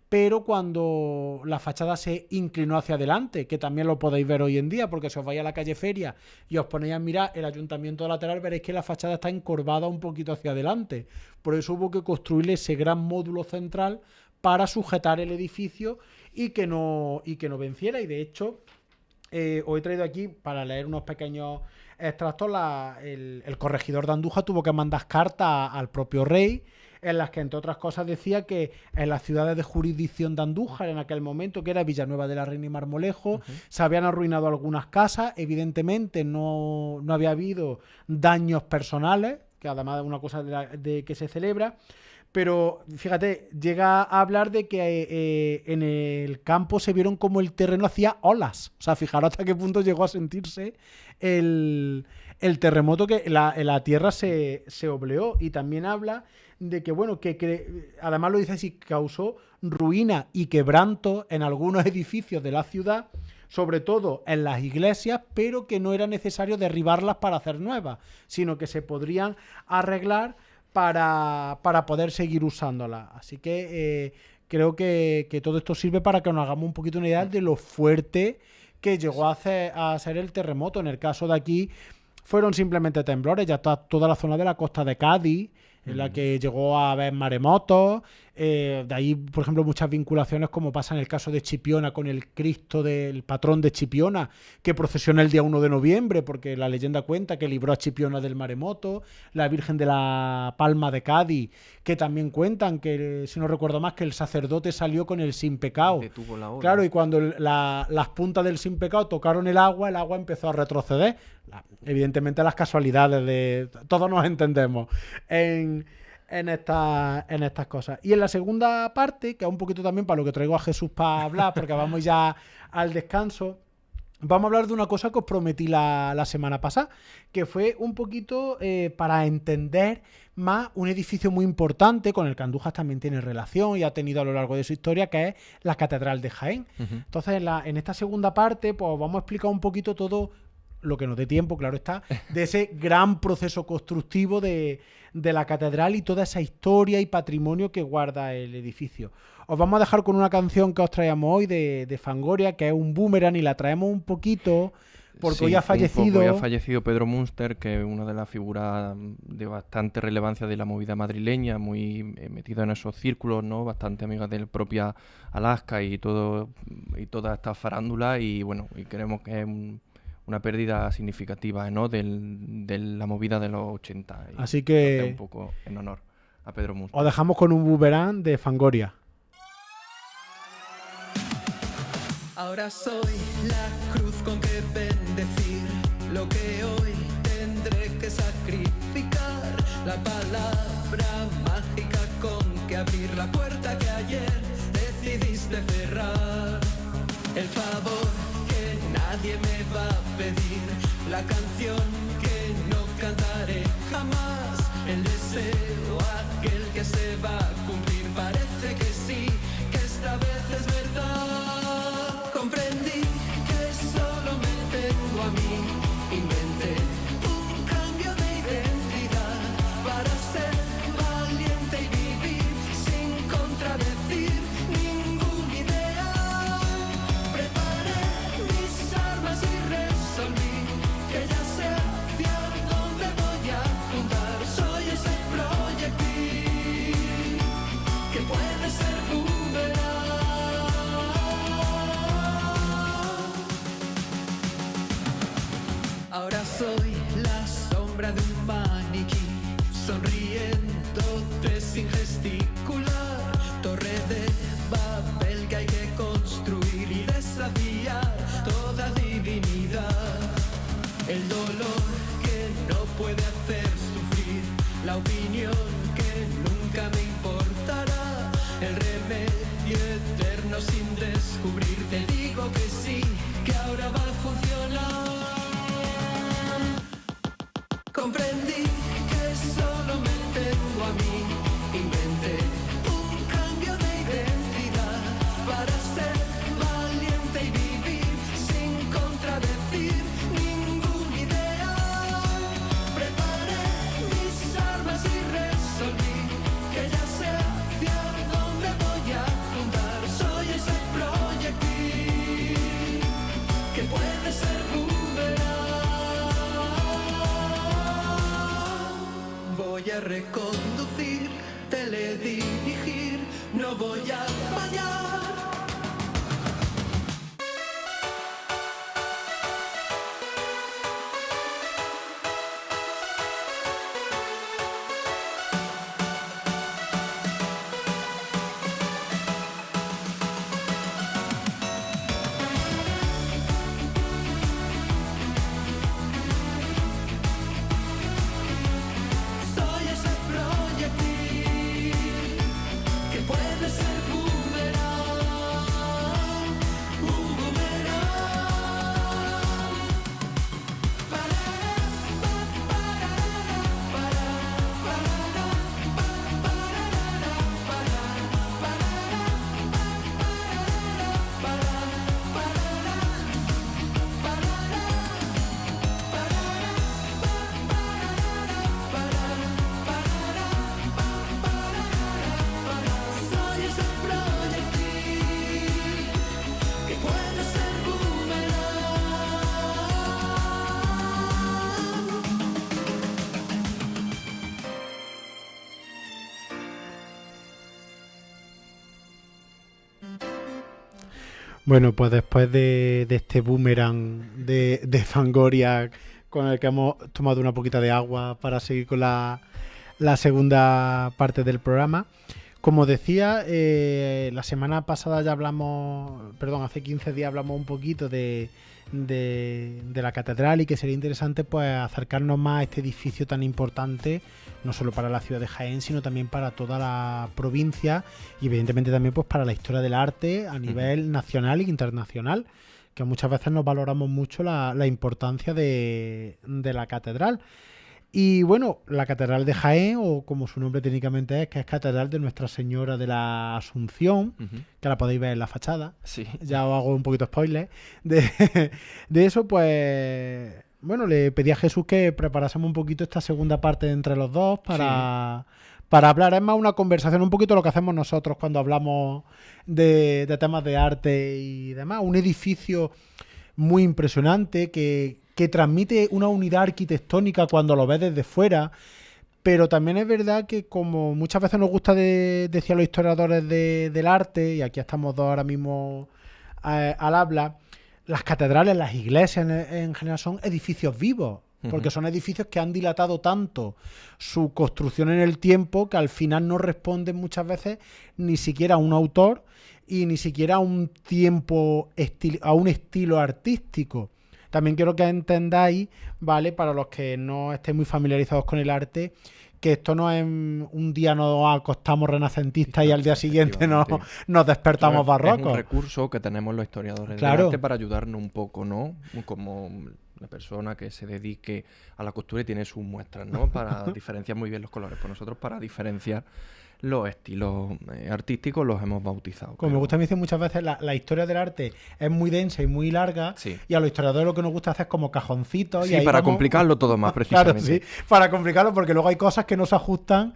Speaker 3: pero cuando la fachada se inclinó hacia adelante, que también lo podéis ver hoy en día, porque si os vais a la calle Feria y os ponéis a mirar el ayuntamiento lateral, veréis que la fachada está encorvada un poquito hacia adelante. Por eso hubo que construirle ese gran módulo central para sujetar el edificio y que no venciera. Y de hecho, os he traído aquí para leer unos pequeños extractos. El corregidor de Andújar tuvo que mandar cartas al propio rey, en las que, entre otras cosas, decía que en las ciudades de jurisdicción de Andújar, en aquel momento, que era Villanueva de la Reina y Marmolejo, se habían arruinado algunas casas. Evidentemente no había habido daños personales, que además es una cosa de que se celebra. Pero fíjate, llega a hablar de que en el campo se vieron como el terreno hacía olas. O sea, fijaros hasta qué punto llegó a sentirse el terremoto, que la tierra se obleó. Y también habla de que, bueno, además lo dice así, causó ruina y quebranto en algunos edificios de la ciudad, sobre todo en las iglesias, pero que no era necesario derribarlas para hacer nuevas, sino que se podrían arreglar para poder seguir usándolas. Así que creo que todo esto sirve para que nos hagamos un poquito una idea de lo fuerte que llegó a ser el terremoto. En el caso de aquí fueron simplemente temblores. Ya está toda la zona de la costa de Cádiz, en la que llegó a haber maremotos. De ahí, por ejemplo, muchas vinculaciones, como pasa en el caso de Chipiona con el Cristo del patrón de Chipiona, que procesiona el día 1 de noviembre, porque la leyenda cuenta que libró a Chipiona del maremoto. La Virgen de la Palma de Cádiz, que también cuentan que, si no recuerdo más, que el sacerdote salió con el sin pecado.
Speaker 4: Detuvo la ola.
Speaker 3: Claro, y cuando las puntas del sin pecado tocaron el agua empezó a retroceder. Evidentemente las casualidades de... Todos nos entendemos en estas cosas. Y en la segunda parte, que es un poquito también para lo que traigo a Jesús para hablar, porque vamos ya al descanso, vamos a hablar de una cosa que os prometí la semana pasada, que fue un poquito para entender más un edificio muy importante con el que Andújar también tiene relación y ha tenido a lo largo de su historia, que es la Catedral de Jaén. Entonces, en esta segunda parte, pues vamos a explicar un poquito todo lo que nos dé tiempo, claro está, de ese gran proceso constructivo de la catedral y toda esa historia y patrimonio que guarda el edificio. Os vamos a dejar con una canción que os traíamos hoy de Fangoria, que es un boomerang, y la traemos un poquito porque
Speaker 4: sí,
Speaker 3: hoy ha fallecido.
Speaker 4: Hoy ha fallecido Pedro Münster, que es una de las figuras de bastante relevancia de la movida madrileña, muy metido en esos círculos, ¿no? Bastante amiga del propia Alaska y toda esta farándula, y bueno, y creemos que es una pérdida significativa, ¿no? de la movida de los 80.
Speaker 3: Así que
Speaker 4: un poco en honor a Pedro Münster.
Speaker 3: Os dejamos con un boomerang de Fangoria.
Speaker 5: Ahora soy la cruz con que bendecir lo que hoy tendré que sacrificar, la palabra mágica con que abrir la puerta que ayer decidiste cerrar, el favor que nadie me va a pedir, la canción que no cantaré jamás, el deseo aquel que se va a cumplir, parece que sí, que esta vez es verdad. Comprendí que solo me tengo a mí, inventé un cambio de identidad para ser valiente y vivir sin contradecir ningún ideal. cara de un maniquí, sonriéndote sin gesticular. Torre de Babel que hay que construir y desafiar toda divinidad. El dolor que no puede hacer sufrir, la opinión que nunca me importará, el remedio eterno sin descubrir. Te digo que sí, que ahora va a funcionar. Comprendí que solo me tengo a mí, inventé un cambio de identidad para ser valiente y vivir sin contradecir ninguna idea. Preparé mis armas y resolví que ya sé hacia dónde voy a apuntar. Soy ese proyectil que puede ser boomerang. Voy a reconducir, teledirigir, no voy a fallar. Soy ese proyectil que puede ser boomerang, un boomerang. Soy ese proyectil que puede ser
Speaker 3: Bueno, pues después de este boomerang de Fangoria con el que hemos tomado una poquita de agua para seguir con la segunda parte del programa. Como decía, la semana pasada ya hablamos, perdón, hace 15 días hablamos un poquito de la catedral y que sería interesante pues acercarnos más a este edificio tan importante, no solo para la ciudad de Jaén, sino también para toda la provincia y evidentemente también pues para la historia del arte a nivel nacional e internacional, que muchas veces nos valoramos mucho la importancia de la catedral. Y bueno, la Catedral de Jaén, o como su nombre técnicamente es, que es Catedral de Nuestra Señora de la Asunción, que la podéis ver en la fachada.
Speaker 4: Sí.
Speaker 3: Ya os hago un poquito spoiler. De eso, pues, bueno, le pedí a Jesús que preparásemos un poquito esta segunda parte entre los dos para hablar. Es más una conversación, un poquito lo que hacemos nosotros cuando hablamos de temas de arte y demás. Un edificio muy impresionante que transmite una unidad arquitectónica cuando lo ves desde fuera, pero también es verdad que como muchas veces nos gusta decir a los historiadores del arte, y aquí estamos dos ahora mismo al habla, las catedrales, las iglesias en general son edificios vivos, porque son edificios que han dilatado tanto su construcción en el tiempo que al final no responden muchas veces ni siquiera a un autor y ni siquiera a un tiempo, a un estilo artístico. También quiero que entendáis, ¿vale? Para los que no estéis muy familiarizados con el arte, que esto no es un día nos acostamos renacentistas y al día siguiente nos despertamos barrocos.
Speaker 4: Es un recurso que tenemos los historiadores del arte para ayudarnos un poco, ¿no? Como la persona que se dedique a la costura y tiene sus muestras, ¿no? Para diferenciar muy bien los colores. Pues nosotros para diferenciar los estilos artísticos los hemos bautizado.
Speaker 3: Como me gusta decir muchas veces, la historia del arte es muy densa y muy larga, y a los historiadores lo que nos gusta hacer es como cajoncitos.
Speaker 4: Sí, y para complicarlo todo más, precisamente.
Speaker 3: Claro, sí, para complicarlo, porque luego hay cosas que no se ajustan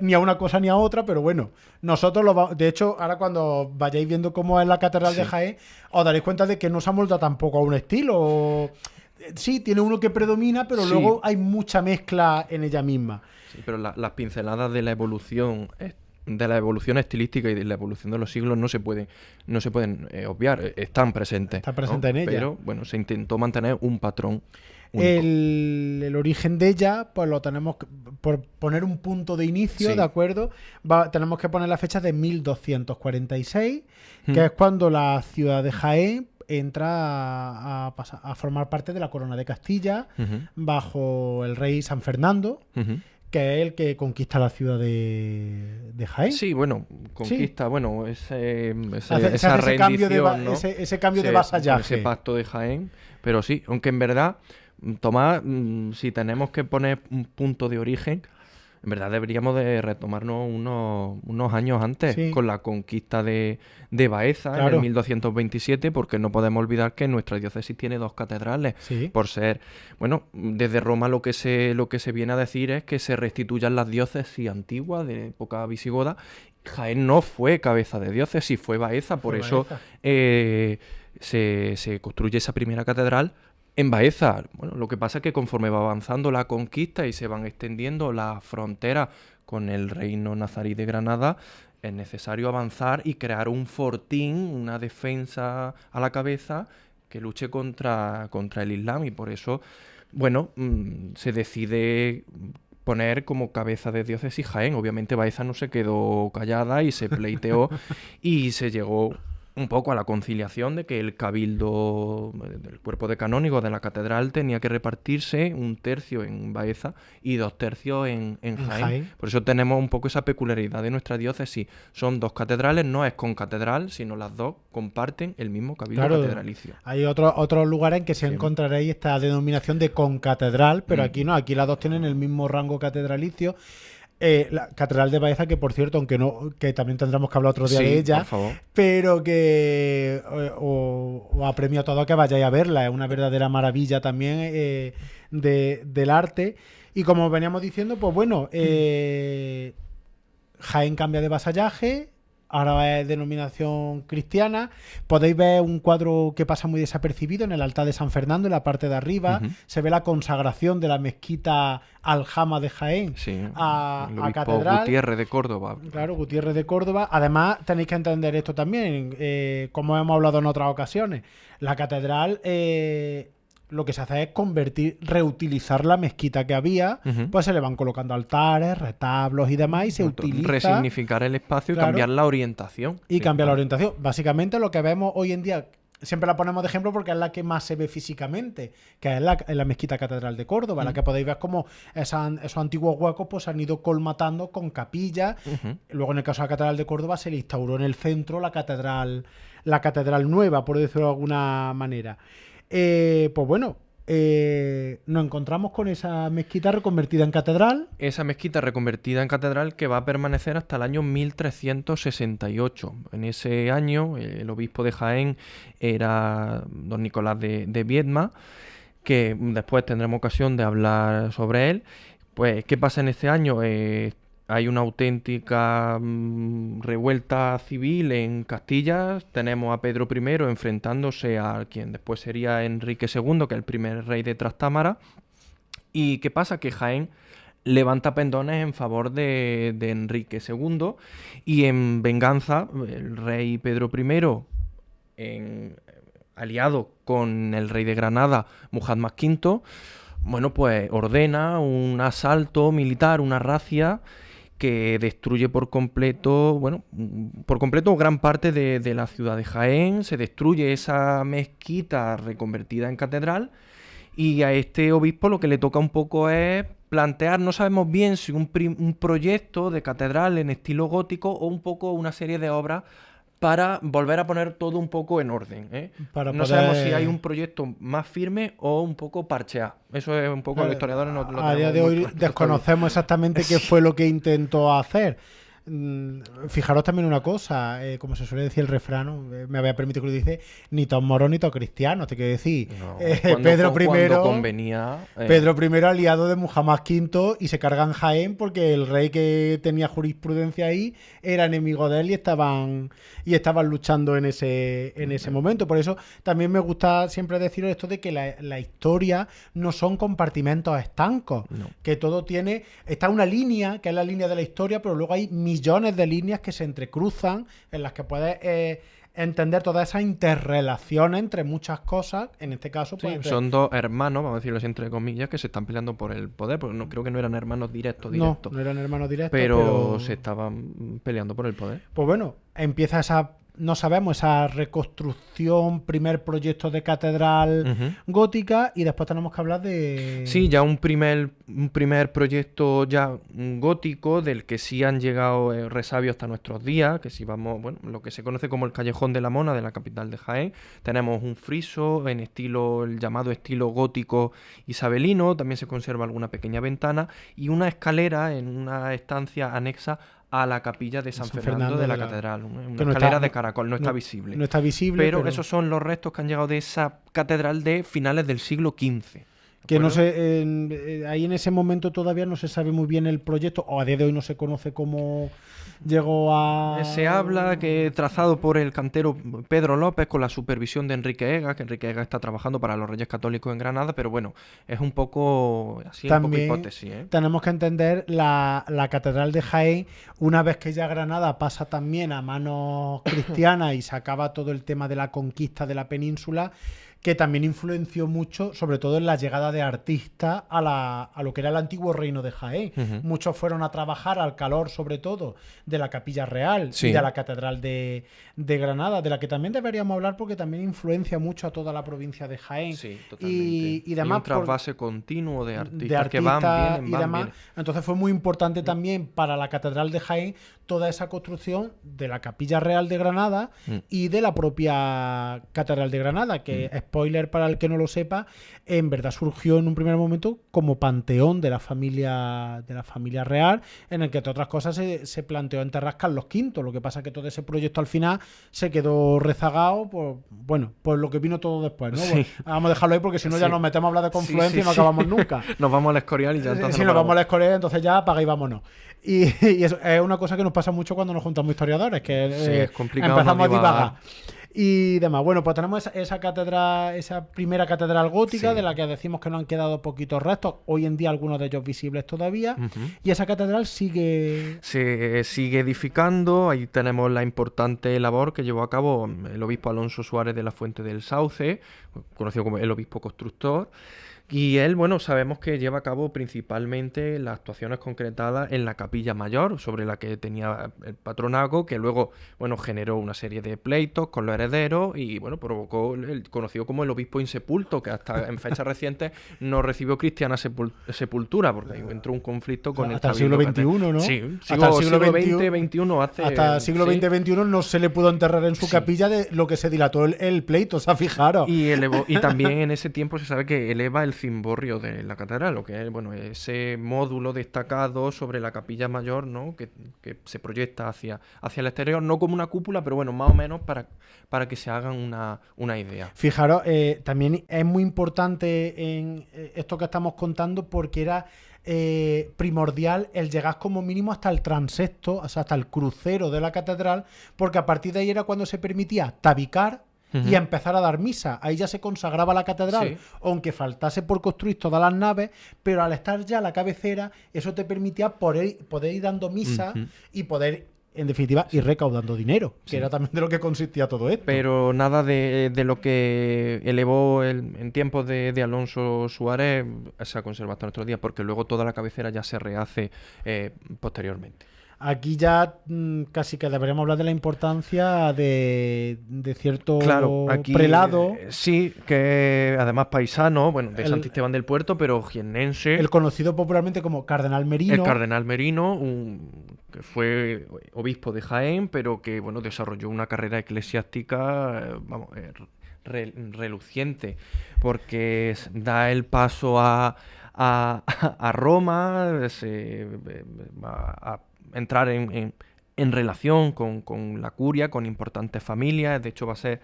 Speaker 3: ni a una cosa ni a otra, pero bueno, nosotros de hecho, ahora cuando vayáis viendo cómo es la Catedral de Jaén, os daréis cuenta de que no se amolda tampoco a un estilo. Sí, tiene uno que predomina, pero luego hay mucha mezcla en ella misma.
Speaker 4: Sí, pero las pinceladas de la evolución estilística y de la evolución de los siglos no se pueden obviar, están presentes.
Speaker 3: Están presentes en ella.
Speaker 4: Pero bueno, se intentó mantener un patrón.
Speaker 3: el origen de ella, pues lo tenemos que, por poner un punto de inicio,
Speaker 4: Sí.
Speaker 3: ¿de acuerdo? Tenemos que poner la fecha de 1246, que es cuando la ciudad de Jaén entra a formar parte de la corona de Castilla
Speaker 4: Ujú.
Speaker 3: bajo el rey San Fernando,
Speaker 4: Ujú.
Speaker 3: que es el que conquista la ciudad de Jaén.
Speaker 4: Sí, bueno, conquista, bueno, esa
Speaker 3: Hace ese cambio de
Speaker 4: rendición, ¿no?
Speaker 3: ese cambio de
Speaker 4: Con
Speaker 3: vasallaje.
Speaker 4: ese pacto de Jaén, pero sí, aunque en verdad, Tomás, si tenemos que poner un punto de origen, en verdad deberíamos de retomarnos unos años antes,
Speaker 3: Sí.
Speaker 4: con la conquista de Baeza en
Speaker 3: Claro.
Speaker 4: el 1227, porque no podemos olvidar que nuestra diócesis tiene 2 catedrales.
Speaker 3: Sí.
Speaker 4: Por ser, bueno, desde Roma lo que se viene a decir es que se restituyan las diócesis antiguas de época visigoda. Jaén no fue cabeza de diócesis, fue Baeza, por
Speaker 3: Fue
Speaker 4: eso
Speaker 3: Baeza.
Speaker 4: se construye esa primera catedral en Baeza. Bueno, lo que pasa es que conforme va avanzando la conquista y se van extendiendo las fronteras con el reino nazarí de Granada, es necesario avanzar y crear un fortín, una defensa a la cabeza que luche contra el Islam, y por eso, bueno, se decide poner como cabeza de diócesis Jaén. Obviamente Baeza no se quedó callada y se pleiteó y se llegó un poco a la conciliación de que el cabildo del cuerpo de canónigos de la catedral tenía que repartirse 1/3 en Baeza y 2/3 en Jaén.
Speaker 3: Jaén.
Speaker 4: Por eso tenemos un poco esa peculiaridad de nuestra diócesis. Son 2 catedrales, no es concatedral, sino las 2 comparten el mismo cabildo
Speaker 3: Claro.
Speaker 4: catedralicio.
Speaker 3: Hay otros lugares en que se
Speaker 4: Sí.
Speaker 3: encontraréis esta denominación de concatedral, pero aquí no, aquí las dos tienen el mismo rango catedralicio. La Catedral de Baeza, que por cierto, aunque no, que también tendremos que hablar otro día
Speaker 4: Sí,
Speaker 3: de ella,
Speaker 4: por favor.
Speaker 3: pero que os apremio a todos que vayáis a verla. Es una verdadera maravilla también del arte. Y como veníamos diciendo, pues bueno, Jaén cambia de vasallaje, ahora es denominación cristiana. Podéis ver un cuadro que pasa muy desapercibido en el altar de San Fernando, en la parte de arriba.
Speaker 4: Ujú.
Speaker 3: Se ve la consagración de la mezquita Aljama de Jaén
Speaker 4: Sí,
Speaker 3: a
Speaker 4: el obispo
Speaker 3: catedral.
Speaker 4: Gutiérrez de Córdoba.
Speaker 3: Claro, Gutiérrez de Córdoba. Además, tenéis que entender esto también, como hemos hablado en otras ocasiones. La catedral, lo que se hace es reutilizar la mezquita que había,
Speaker 4: Ujú.
Speaker 3: pues se le van colocando altares, retablos y demás, y se utiliza
Speaker 4: Resignificar el espacio y
Speaker 3: Claro.
Speaker 4: cambiar la orientación.
Speaker 3: y
Speaker 4: Sí,
Speaker 3: cambiar la
Speaker 4: claro.
Speaker 3: orientación. Básicamente lo que vemos hoy en día, siempre la ponemos de ejemplo porque es la que más se ve físicamente, que es la mezquita catedral de Córdoba, la que podéis ver como esos antiguos huecos pues se han ido colmatando con capillas.
Speaker 4: Ujú.
Speaker 3: Luego, en el caso de la Catedral de Córdoba, se le instauró en el centro la catedral nueva, por decirlo de alguna manera. Pues bueno, nos encontramos con esa mezquita reconvertida en catedral.
Speaker 4: Esa mezquita reconvertida en catedral que va a permanecer hasta el año 1368. En ese año el obispo de Jaén era don Nicolás de Viedma, que después tendremos ocasión de hablar sobre él. Pues, ¿qué pasa en este año? Hay una auténtica revuelta civil en Castilla. Tenemos a Pedro I enfrentándose a quien después sería Enrique II, que es el primer rey de Trastámara. ¿Y qué pasa? Que Jaén levanta pendones en favor de Enrique II, y en venganza el rey Pedro I, aliado con el rey de Granada, Muhammad V, bueno, pues ordena un asalto militar, una razzia que destruye por completo gran parte de la ciudad de Jaén. Se destruye esa mezquita reconvertida en catedral, y a este obispo lo que le toca un poco es plantear, no sabemos bien si un proyecto de catedral en estilo gótico o un poco una serie de obras para volver a poner todo un poco en orden, ¿eh?
Speaker 3: Para
Speaker 4: No
Speaker 3: poder-
Speaker 4: sabemos si hay un proyecto más firme o un poco parcheado. Eso es un poco, los historiadores no lo
Speaker 3: A día
Speaker 4: tenemos
Speaker 3: de
Speaker 4: muy
Speaker 3: hoy
Speaker 4: claro.
Speaker 3: desconocemos exactamente qué fue lo que intentó hacer. Fijaros también una cosa, como se suele decir el refrán, me había permitido que lo dice, ni tan moro ni tan cristiano, te quiero decir.
Speaker 4: No,
Speaker 3: Pedro
Speaker 4: cuando
Speaker 3: I
Speaker 4: convenía,
Speaker 3: Pedro I, aliado de Muhammad V, y se cargan Jaén porque el rey que tenía jurisprudencia ahí era enemigo de él y estaban luchando en ese momento. Por eso también me gusta siempre decir esto de que la historia no son compartimentos estancos,
Speaker 4: No.
Speaker 3: que todo está una línea, que es la línea de la historia, pero luego hay millones de líneas que se entrecruzan, en las que puedes entender toda esa interrelación entre muchas cosas, en este caso, pues,
Speaker 4: Sí, son dos hermanos, vamos a decirlo así entre comillas, que se están peleando por el poder, porque no creo que no eran hermanos directos,
Speaker 3: no eran hermanos directos,
Speaker 4: pero se estaban peleando por el poder.
Speaker 3: pues bueno, empieza no sabemos, esa reconstrucción, primer proyecto de catedral gótica, y después tenemos que hablar de...
Speaker 4: Sí, ya un primer proyecto ya gótico del que sí han llegado resabios hasta nuestros días, que si vamos, bueno, lo que se conoce como el Callejón de la Mona de la capital de Jaén, tenemos un friso en estilo, el llamado estilo gótico isabelino, también se conserva alguna pequeña ventana y una escalera en una estancia anexa a la capilla de San Fernando de la catedral, una escalera de caracol, no está visible.
Speaker 3: No está visible,
Speaker 4: pero esos son los restos que han llegado de esa catedral de finales del siglo XV.
Speaker 3: Que no sé, ahí en ese momento todavía no se sabe muy bien el proyecto, o a día de hoy no se conoce cómo llegó a...
Speaker 4: Se habla que trazado por el cantero Pedro López con la supervisión de Enrique Ega, que Enrique Ega está trabajando para los Reyes Católicos en Granada, pero bueno, es un poco así,
Speaker 3: también
Speaker 4: un poco hipótesis, ¿eh?
Speaker 3: Tenemos que entender la Catedral de Jaén, una vez que ya Granada pasa también a manos cristianas y se acaba todo el tema de la conquista de la península, que también influenció mucho, sobre todo en la llegada de artistas a lo que era el antiguo reino de Jaén. Muchos fueron a trabajar al calor, sobre todo, de la Capilla Real y de la Catedral de Granada, de la que también deberíamos hablar porque también influencia mucho a toda la provincia de Jaén.
Speaker 4: Sí, totalmente.
Speaker 3: Y demás,
Speaker 4: un trasvase continuo de artistas que van, vienen,
Speaker 3: y
Speaker 4: van,
Speaker 3: demás.
Speaker 4: vienen.
Speaker 3: Entonces fue muy importante también para la Catedral de Jaén toda esa construcción de la Capilla Real de Granada y de la propia Catedral de Granada, que spoiler para el que no lo sepa, en verdad surgió en un primer momento como panteón de la familia real, en el que entre otras cosas se planteó enterrar Carlos V. Lo que pasa es que todo ese proyecto al final se quedó rezagado por lo que vino todo después, ¿no?
Speaker 4: Sí.
Speaker 3: Bueno, vamos a dejarlo ahí porque si no ya nos metemos a hablar de confluencia y no acabamos nunca.
Speaker 4: Nos vamos al Escorial y ya entonces
Speaker 3: Si nos vamos al Escorial, entonces ya apaga y vámonos. Y eso es una cosa que nos pasa mucho cuando nos juntamos historiadores, que
Speaker 4: es complicado
Speaker 3: empezamos a
Speaker 4: divagar.
Speaker 3: divagar. Y demás. Bueno, pues tenemos esa catedral, esa primera catedral gótica, de la que decimos que no han quedado poquitos restos. Hoy en día algunos de ellos visibles todavía. Y esa catedral sigue...
Speaker 4: Se sigue edificando. Ahí tenemos la importante labor que llevó a cabo el obispo Alonso Suárez de la Fuente del Sauce, conocido como el obispo constructor. Y él, bueno, sabemos que lleva a cabo principalmente las actuaciones concretadas en la capilla mayor, sobre la que tenía el patronazgo, que luego, bueno, generó una serie de pleitos con los herederos y, bueno, provocó el conocido como el obispo insepulto, que hasta en fechas recientes no recibió cristiana sepultura, porque ahí entró un conflicto con
Speaker 3: hasta el siglo XXI, ¿no?
Speaker 4: Sí,
Speaker 3: hasta el siglo
Speaker 4: XX,
Speaker 3: hasta el siglo XX-XXI no se le pudo enterrar en su capilla de lo que se dilató el pleito, o sea, fijaros.
Speaker 4: Y también en ese tiempo se sabe que eleva el cimborrio de la catedral, lo que es, bueno, ese módulo destacado sobre la capilla mayor, ¿no? que se proyecta hacia el exterior, no como una cúpula, pero bueno, más o menos para que se hagan una idea.
Speaker 3: Fijaros, también es muy importante en esto que estamos contando porque era primordial el llegar como mínimo hasta el transepto, o sea, hasta el crucero de la catedral, porque a partir de ahí era cuando se permitía tabicar y a empezar a dar misa. Ahí ya se consagraba la catedral, aunque faltase por construir todas las naves, pero al estar ya la cabecera, eso te permitía poder ir dando misa y poder, en definitiva, ir recaudando dinero, que era también de lo que consistía todo esto.
Speaker 4: Pero nada de lo que elevó en tiempos de Alonso Suárez se ha conservado hasta nuestros días, porque luego toda la cabecera ya se rehace posteriormente.
Speaker 3: Aquí ya casi que deberíamos hablar de la importancia de cierto
Speaker 4: aquí,
Speaker 3: prelado.
Speaker 4: Sí, que además paisano, bueno, de Santisteban del Puerto, pero jiennense.
Speaker 3: El conocido popularmente como Cardenal Merino.
Speaker 4: El Cardenal Merino, que fue obispo de Jaén, pero que, bueno, desarrolló una carrera eclesiástica, reluciente, porque da el paso a Roma, se va a entrar en relación con la curia, con importantes familias. De hecho va a ser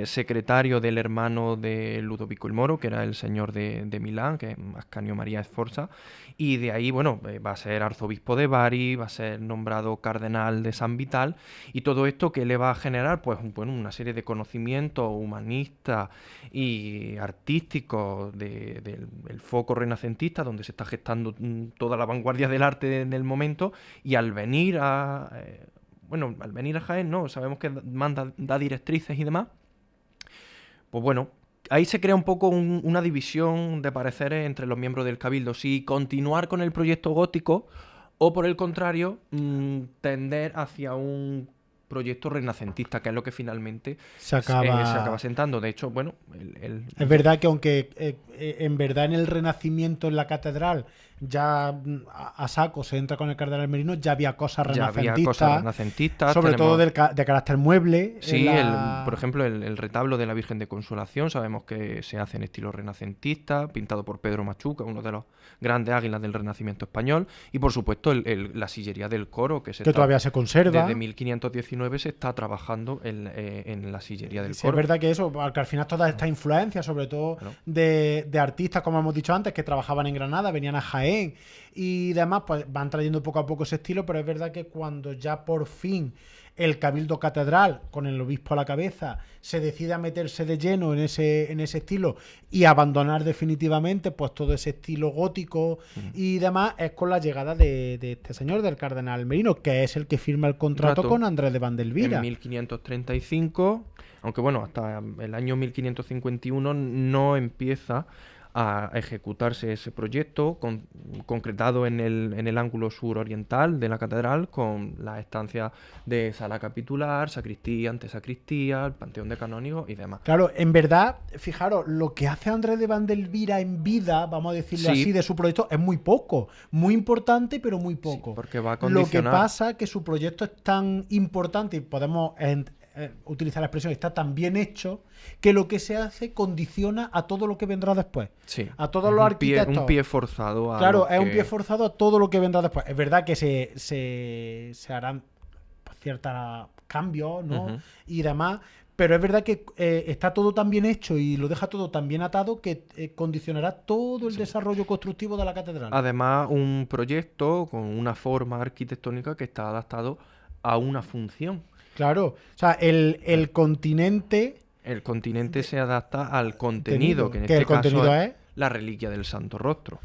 Speaker 4: secretario del hermano de Ludovico el Moro, que era el señor de Milán, que es Ascanio María Sforza, y de ahí, bueno, va a ser arzobispo de Bari, va a ser nombrado cardenal de San Vital, y todo esto que le va a generar, pues, bueno, una serie de conocimientos humanistas y artísticos del foco renacentista, donde se está gestando toda la vanguardia del arte en el momento, y al venir bueno, al venir a Jaén, ¿no? Sabemos que da directrices y demás. Pues bueno, ahí se crea un poco una división de pareceres entre los miembros del Cabildo. Si continuar con el proyecto gótico o, por el contrario, tender hacia un proyecto renacentista, que es lo que finalmente
Speaker 3: se acaba
Speaker 4: sentando. De hecho, bueno...
Speaker 3: Es verdad que aunque en verdad en el Renacimiento en la catedral ya a saco se entra con el cardenal Merino, ya había cosas renacentistas, sobre todo de carácter mueble.
Speaker 4: Sí, por ejemplo, el retablo de la Virgen de Consolación, sabemos que se hace en estilo renacentista, pintado por Pedro Machuca, uno de los grandes águilas del Renacimiento español, y por supuesto la sillería del coro, que
Speaker 3: todavía se conserva.
Speaker 4: Desde 1519 se está trabajando en la sillería del
Speaker 3: sí,
Speaker 4: coro.
Speaker 3: Es verdad que eso, porque al final todas estas influencias, sobre todo de artistas, como hemos dicho antes, que trabajaban en Granada, venían a Jaén y demás, pues van trayendo poco a poco ese estilo, pero es verdad que cuando ya por fin el Cabildo Catedral, con el obispo a la cabeza, se decide a meterse de lleno en ese estilo y abandonar definitivamente pues todo ese estilo gótico y demás, es con la llegada de este señor, del cardenal Merino, que es el que firma el contrato con Andrés de Vandelvira.
Speaker 4: En 1535, aunque bueno, hasta el año 1551 no empieza a ejecutarse ese proyecto concretado en el ángulo suroriental de la catedral, con la estancia de sala capitular, sacristía, antesacristía, el panteón de canónigos y demás.
Speaker 3: Claro, en verdad, fijaros, lo que hace Andrés de Vandelvira en vida, vamos a decirlo así, de su proyecto es muy poco, muy importante, pero muy poco.
Speaker 4: Sí, porque va a condicionar...
Speaker 3: Lo que pasa es que su proyecto es tan importante y podemos utilizar la expresión, está tan bien hecho, que lo que se hace condiciona a todo lo que vendrá después.
Speaker 4: Sí.
Speaker 3: A todos los arquitectos.
Speaker 4: Un pie forzado a...
Speaker 3: Claro, es un pie forzado a todo lo que vendrá después. Es verdad que se harán ciertos cambios, ¿no? Y demás, pero es verdad que está todo tan bien hecho y lo deja todo tan bien atado que condicionará todo el desarrollo constructivo de la catedral.
Speaker 4: Además, un proyecto con una forma arquitectónica que está adaptado a una función.
Speaker 3: Claro, o sea, el continente...
Speaker 4: El continente se adapta al contenido, que en este caso es la reliquia del Santo Rostro.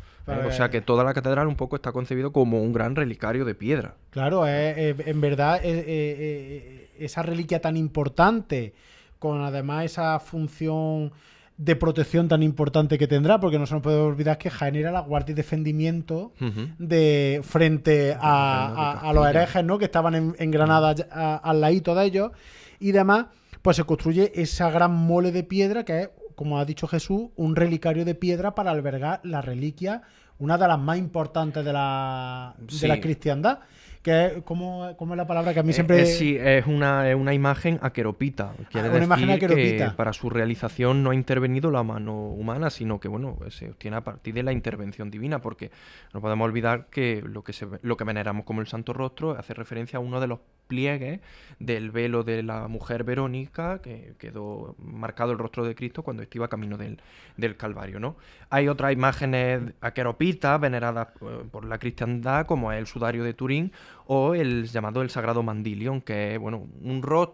Speaker 4: O sea que toda la catedral un poco está concebido como un gran relicario de piedra.
Speaker 3: Claro, en verdad esa reliquia tan importante, con además esa función de protección tan importante que tendrá, porque no se nos puede olvidar que Jaén era la guardia y defendimiento de frente a los herejes, ¿no? Que estaban en Granada al ladito de ellos y demás, pues se construye esa gran mole de piedra que es, como ha dicho Jesús, un relicario de piedra para albergar la reliquia, una de las más importantes de la cristiandad. Que es, ¿cómo es la palabra que a mí siempre...?
Speaker 4: Sí, es una imagen aqueropita. Quiere decir
Speaker 3: imagen aqueropita.
Speaker 4: Que para su realización no ha intervenido la mano humana, sino que bueno, se obtiene a partir de la intervención divina, porque no podemos olvidar que lo que veneramos como el Santo Rostro hace referencia a uno de los pliegues del velo de la mujer Verónica, que quedó marcado el rostro de Cristo cuando iba camino del Calvario, ¿no? Hay otras imágenes aqueropitas veneradas por la cristiandad, como es el sudario de Turín, o el llamado el Sagrado Mandilion, que es, bueno,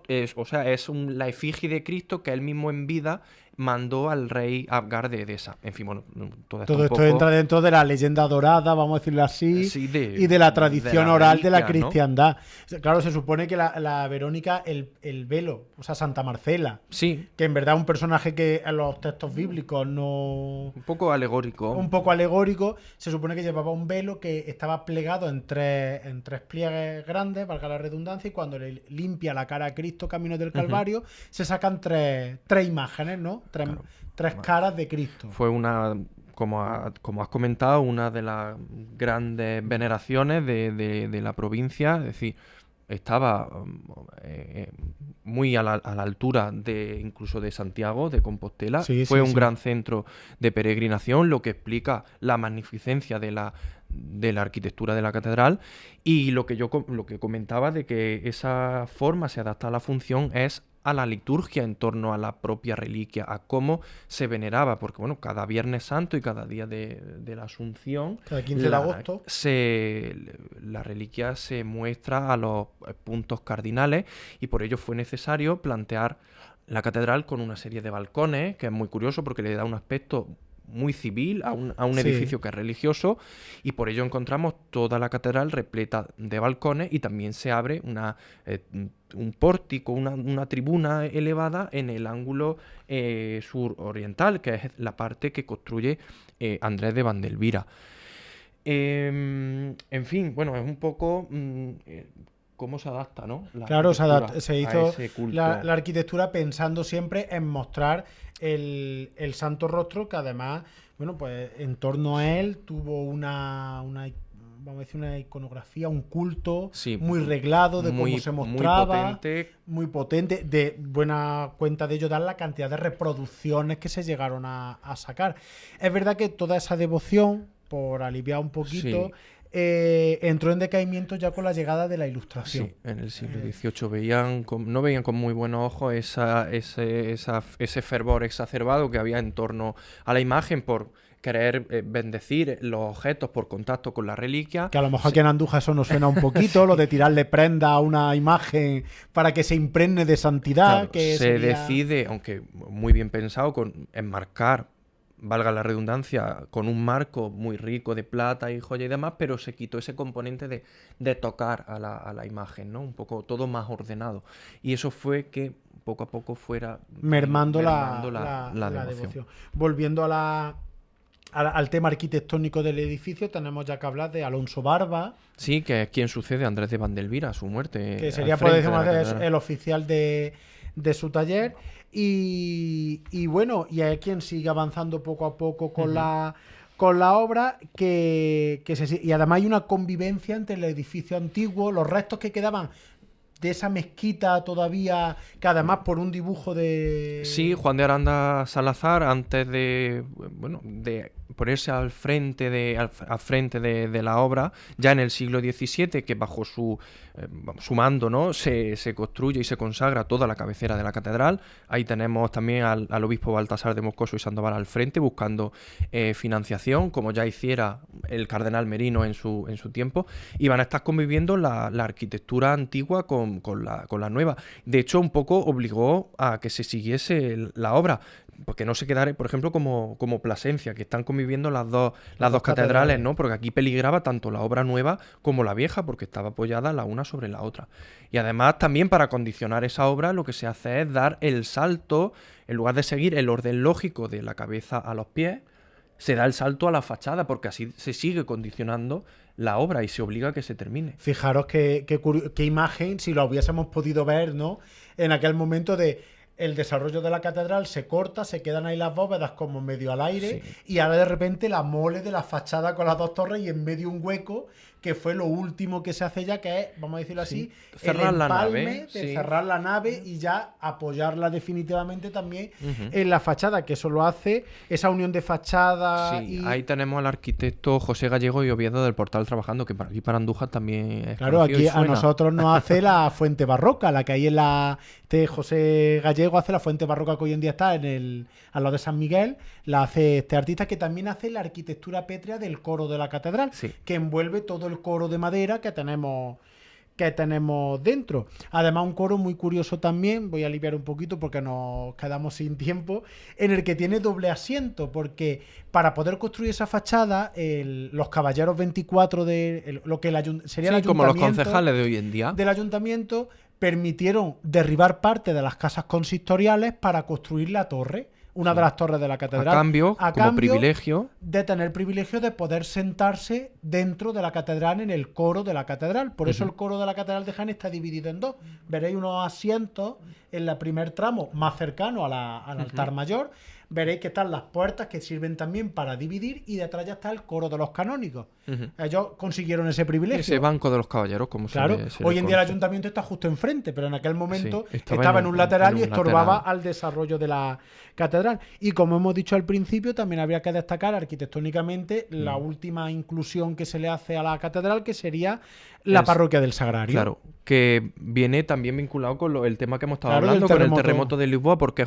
Speaker 4: la efigie de Cristo que él mismo en vida mandó al rey Abgar de Edesa. En fin, bueno, todo
Speaker 3: esto entra dentro de la leyenda dorada, vamos a decirlo así, y de la tradición oral de la cristiandad, ¿no? Claro, se supone que la Verónica, el velo, o sea, Santa Marcela,
Speaker 4: sí,
Speaker 3: que en verdad es un personaje que en los textos bíblicos no...
Speaker 4: Un poco alegórico,
Speaker 3: se supone que llevaba un velo que estaba plegado en tres pliegues grandes, valga la redundancia, y cuando le limpia la cara a Cristo camino del Calvario, se sacan tres imágenes, ¿no? Tres caras de Cristo.
Speaker 4: Fue como has comentado, una de las grandes veneraciones de la provincia, es decir, estaba muy a la altura incluso de Santiago de Compostela. Fue un gran centro de peregrinación, lo que explica la magnificencia de la arquitectura de la catedral, y lo que comentaba de que esa forma se adapta a la función es a la liturgia en torno a la propia reliquia, a cómo se veneraba, porque bueno, cada Viernes Santo y cada día de la Asunción,
Speaker 3: cada 15 de agosto,
Speaker 4: la reliquia se muestra a los puntos cardinales, y por ello fue necesario plantear la catedral con una serie de balcones, que es muy curioso porque le da un aspecto muy civil, a un
Speaker 3: Sí.
Speaker 4: edificio que es religioso, y por ello encontramos toda la catedral repleta de balcones y también se abre un pórtico, una tribuna elevada en el ángulo suroriental, que es la parte que construye Andrés de Vandelvira. En fin, bueno, es un poco cómo se adapta, ¿no? La
Speaker 3: Claro,
Speaker 4: arquitectura
Speaker 3: se
Speaker 4: a
Speaker 3: hizo
Speaker 4: ese culto.
Speaker 3: la arquitectura pensando siempre en mostrar el santo rostro, que además, bueno, pues en torno a él tuvo vamos a decir, una iconografía, un culto
Speaker 4: Sí,
Speaker 3: muy reglado de cómo se mostraba, muy potente. De buena cuenta de ello dan la cantidad de reproducciones que se llegaron a sacar. Es verdad que toda esa devoción, por aliviar un poquito, entró en decaimiento ya con la llegada de la Ilustración.
Speaker 4: Sí, en el siglo XVIII no veían con muy buenos ojos ese fervor exacerbado que había en torno a la imagen por querer bendecir los objetos por contacto con la reliquia.
Speaker 3: Que a lo mejor aquí en Andújar eso nos suena un poquito, lo de tirarle prenda a una imagen para que se impregne de santidad.
Speaker 4: Claro,
Speaker 3: que
Speaker 4: se decide, aunque muy bien pensado, con enmarcar, valga la redundancia, con un marco muy rico de plata y joya y demás, pero se quitó ese componente de tocar a la imagen, ¿no? Un poco todo más ordenado. Y eso fue que poco a poco fuera
Speaker 3: mermando
Speaker 4: la
Speaker 3: la
Speaker 4: devoción.
Speaker 3: devoción. Volviendo al tema arquitectónico del edificio, tenemos ya que hablar de Alonso Barba,
Speaker 4: Sí, que es quien sucede a Andrés de Vandelvira a su muerte.
Speaker 3: que sería,
Speaker 4: al frente
Speaker 3: por
Speaker 4: de la
Speaker 3: decirlo así,
Speaker 4: catedral.
Speaker 3: el oficial de su taller. Y bueno, y es quien sigue avanzando poco a poco con la obra, y además hay una convivencia entre el edificio antiguo, los restos que quedaban de esa mezquita todavía, que además por un dibujo de...
Speaker 4: Sí, Juan de Aranda Salazar, antes de ponerse al frente de la obra, ya en el siglo XVII, que bajo su mando, ¿no? se construye y se consagra toda la cabecera de la catedral. Ahí tenemos también al obispo Baltasar de Moscoso y Sandoval al frente, buscando financiación, como ya hiciera el cardenal Merino en su tiempo, y van a estar conviviendo la arquitectura antigua con la nueva. De hecho, un poco obligó a que se siguiese la obra, porque no se quedara, por ejemplo, como Plasencia, que están conviviendo las dos catedrales, ¿no? Porque aquí peligraba tanto la obra nueva como la vieja, porque estaba apoyada la una sobre la otra. Y además, también para condicionar esa obra, lo que se hace es dar el salto, en lugar de seguir el orden lógico de la cabeza a los pies, se da el salto a la fachada, porque así se sigue condicionando la obra y se obliga a que se termine.
Speaker 3: Fijaros qué imagen, si lo hubiésemos podido ver, ¿no? En aquel momento de el desarrollo de la catedral se corta, se quedan ahí las bóvedas como medio al aire, y ahora de repente la mole de la fachada con las dos torres y en medio un hueco, que fue lo último que se hace ya, que es, vamos a decirlo así,
Speaker 4: cerrar
Speaker 3: el
Speaker 4: la
Speaker 3: empalme
Speaker 4: nave,
Speaker 3: de cerrar la nave y ya apoyarla definitivamente también en la fachada, que eso lo hace esa unión de fachada.
Speaker 4: Sí, ahí tenemos al arquitecto José Gallego y Oviedo del Portal trabajando, que para aquí para Andújar también es
Speaker 3: Claro,
Speaker 4: conocido y
Speaker 3: aquí a
Speaker 4: suena.
Speaker 3: nosotros nos hace la fuente barroca, la que hay en José Gallego hace la fuente barroca que hoy en día está al lado de San Miguel, la hace este artista, que también hace la arquitectura pétrea del coro de la catedral, que envuelve todo el coro de madera que tenemos dentro. Además, un coro muy curioso también, voy a aliviar un poquito porque nos quedamos sin tiempo, en el que tiene doble asiento, porque para poder construir esa fachada, los caballeros 24 lo que sería el ayuntamiento,
Speaker 4: como los concejales de hoy en día,
Speaker 3: del ayuntamiento, permitieron derribar parte de las casas consistoriales para construir la torre, una de las torres de la catedral.
Speaker 4: A cambio, privilegio,
Speaker 3: de tener privilegio de poder sentarse dentro de la catedral, en el coro de la catedral. Por eso el coro de la catedral de Jaén está dividido en dos. Veréis unos asientos en el primer tramo más cercano al altar mayor. Veréis que están las puertas que sirven también para dividir, y detrás ya está el coro de los canónigos. Ellos consiguieron ese privilegio.
Speaker 4: Ese banco de los caballeros, como
Speaker 3: claro,
Speaker 4: se
Speaker 3: hoy en día el
Speaker 4: conoce.
Speaker 3: ayuntamiento está justo enfrente, pero en aquel momento
Speaker 4: Sí,
Speaker 3: estaba en un lateral y estorbaba
Speaker 4: lateral.
Speaker 3: al desarrollo de la catedral. Y como hemos dicho al principio, también habría que destacar arquitectónicamente la última inclusión que se le hace a la catedral, que sería la parroquia del Sagrario.
Speaker 4: Claro, que viene también vinculado con el tema que hemos estado
Speaker 3: Claro,
Speaker 4: hablando,
Speaker 3: del
Speaker 4: con el
Speaker 3: terremoto.
Speaker 4: terremoto de Lisboa, porque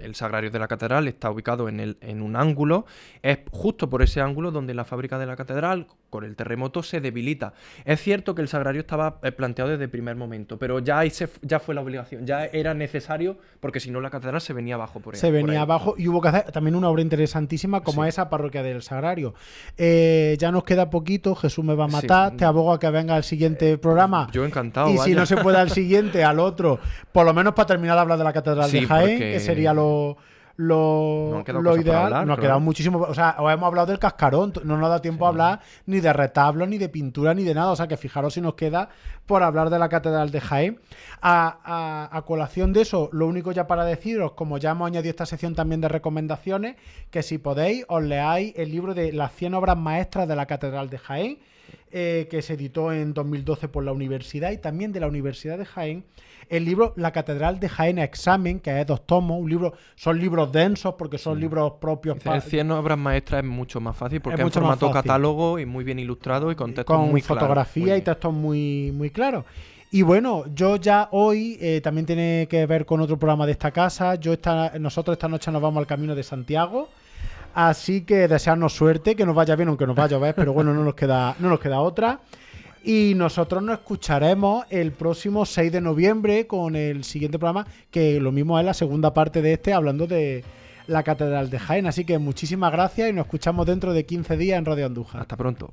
Speaker 4: el Sagrario de la catedral está ubicado en un ángulo, es justo por ese ángulo donde la fábrica de la catedral, con el terremoto se debilita. Es cierto que el sagrario estaba planteado desde el primer momento, pero ya ya fue la obligación, ya era necesario, porque si no la catedral se venía abajo por ahí.
Speaker 3: Se venía abajo y hubo que hacer también una obra interesantísima como esa parroquia del Sagrario. Ya nos queda poquito, Jesús me va a matar, te abogo a que venga al siguiente programa.
Speaker 4: Yo encantado.
Speaker 3: Y
Speaker 4: vaya.
Speaker 3: si no se puede al siguiente, al otro, por lo menos para terminar de hablar de la catedral de Jaén, que sería lo ideal. Nos ha quedado muchísimo. O sea, os hemos hablado del cascarón, no nos da tiempo a hablar ni de retablos, ni de pintura, ni de nada. O sea, que fijaros si nos queda por hablar de la catedral de Jaén. A colación de eso, lo único ya para deciros, como ya hemos añadido esta sección también de recomendaciones, que si podéis, os leáis el libro de las 100 obras maestras de la catedral de Jaén, que se editó en 2012 por la universidad, y también de la Universidad de Jaén el libro La Catedral de Jaén a Examen, que es 2 tomos, son libros densos porque son libros propios.
Speaker 4: El 100 obras maestras es mucho más fácil porque es en
Speaker 3: mucho más
Speaker 4: formato
Speaker 3: fácil.
Speaker 4: catálogo y muy bien ilustrado y con textos
Speaker 3: con
Speaker 4: muy claros.
Speaker 3: fotografía y textos muy, muy claros. Y bueno, yo ya hoy también tiene que ver con otro programa de esta casa. Nosotros esta noche nos vamos al Camino de Santiago. Así que desearnos suerte, que nos vaya bien, aunque nos vaya a ver, pero bueno, no nos queda otra. Y nosotros nos escucharemos el próximo 6 de noviembre con el siguiente programa, que lo mismo es la segunda parte de hablando de la Catedral de Jaén. Así que muchísimas gracias y nos escuchamos dentro de 15 días en Radio Andújar.
Speaker 4: Hasta pronto.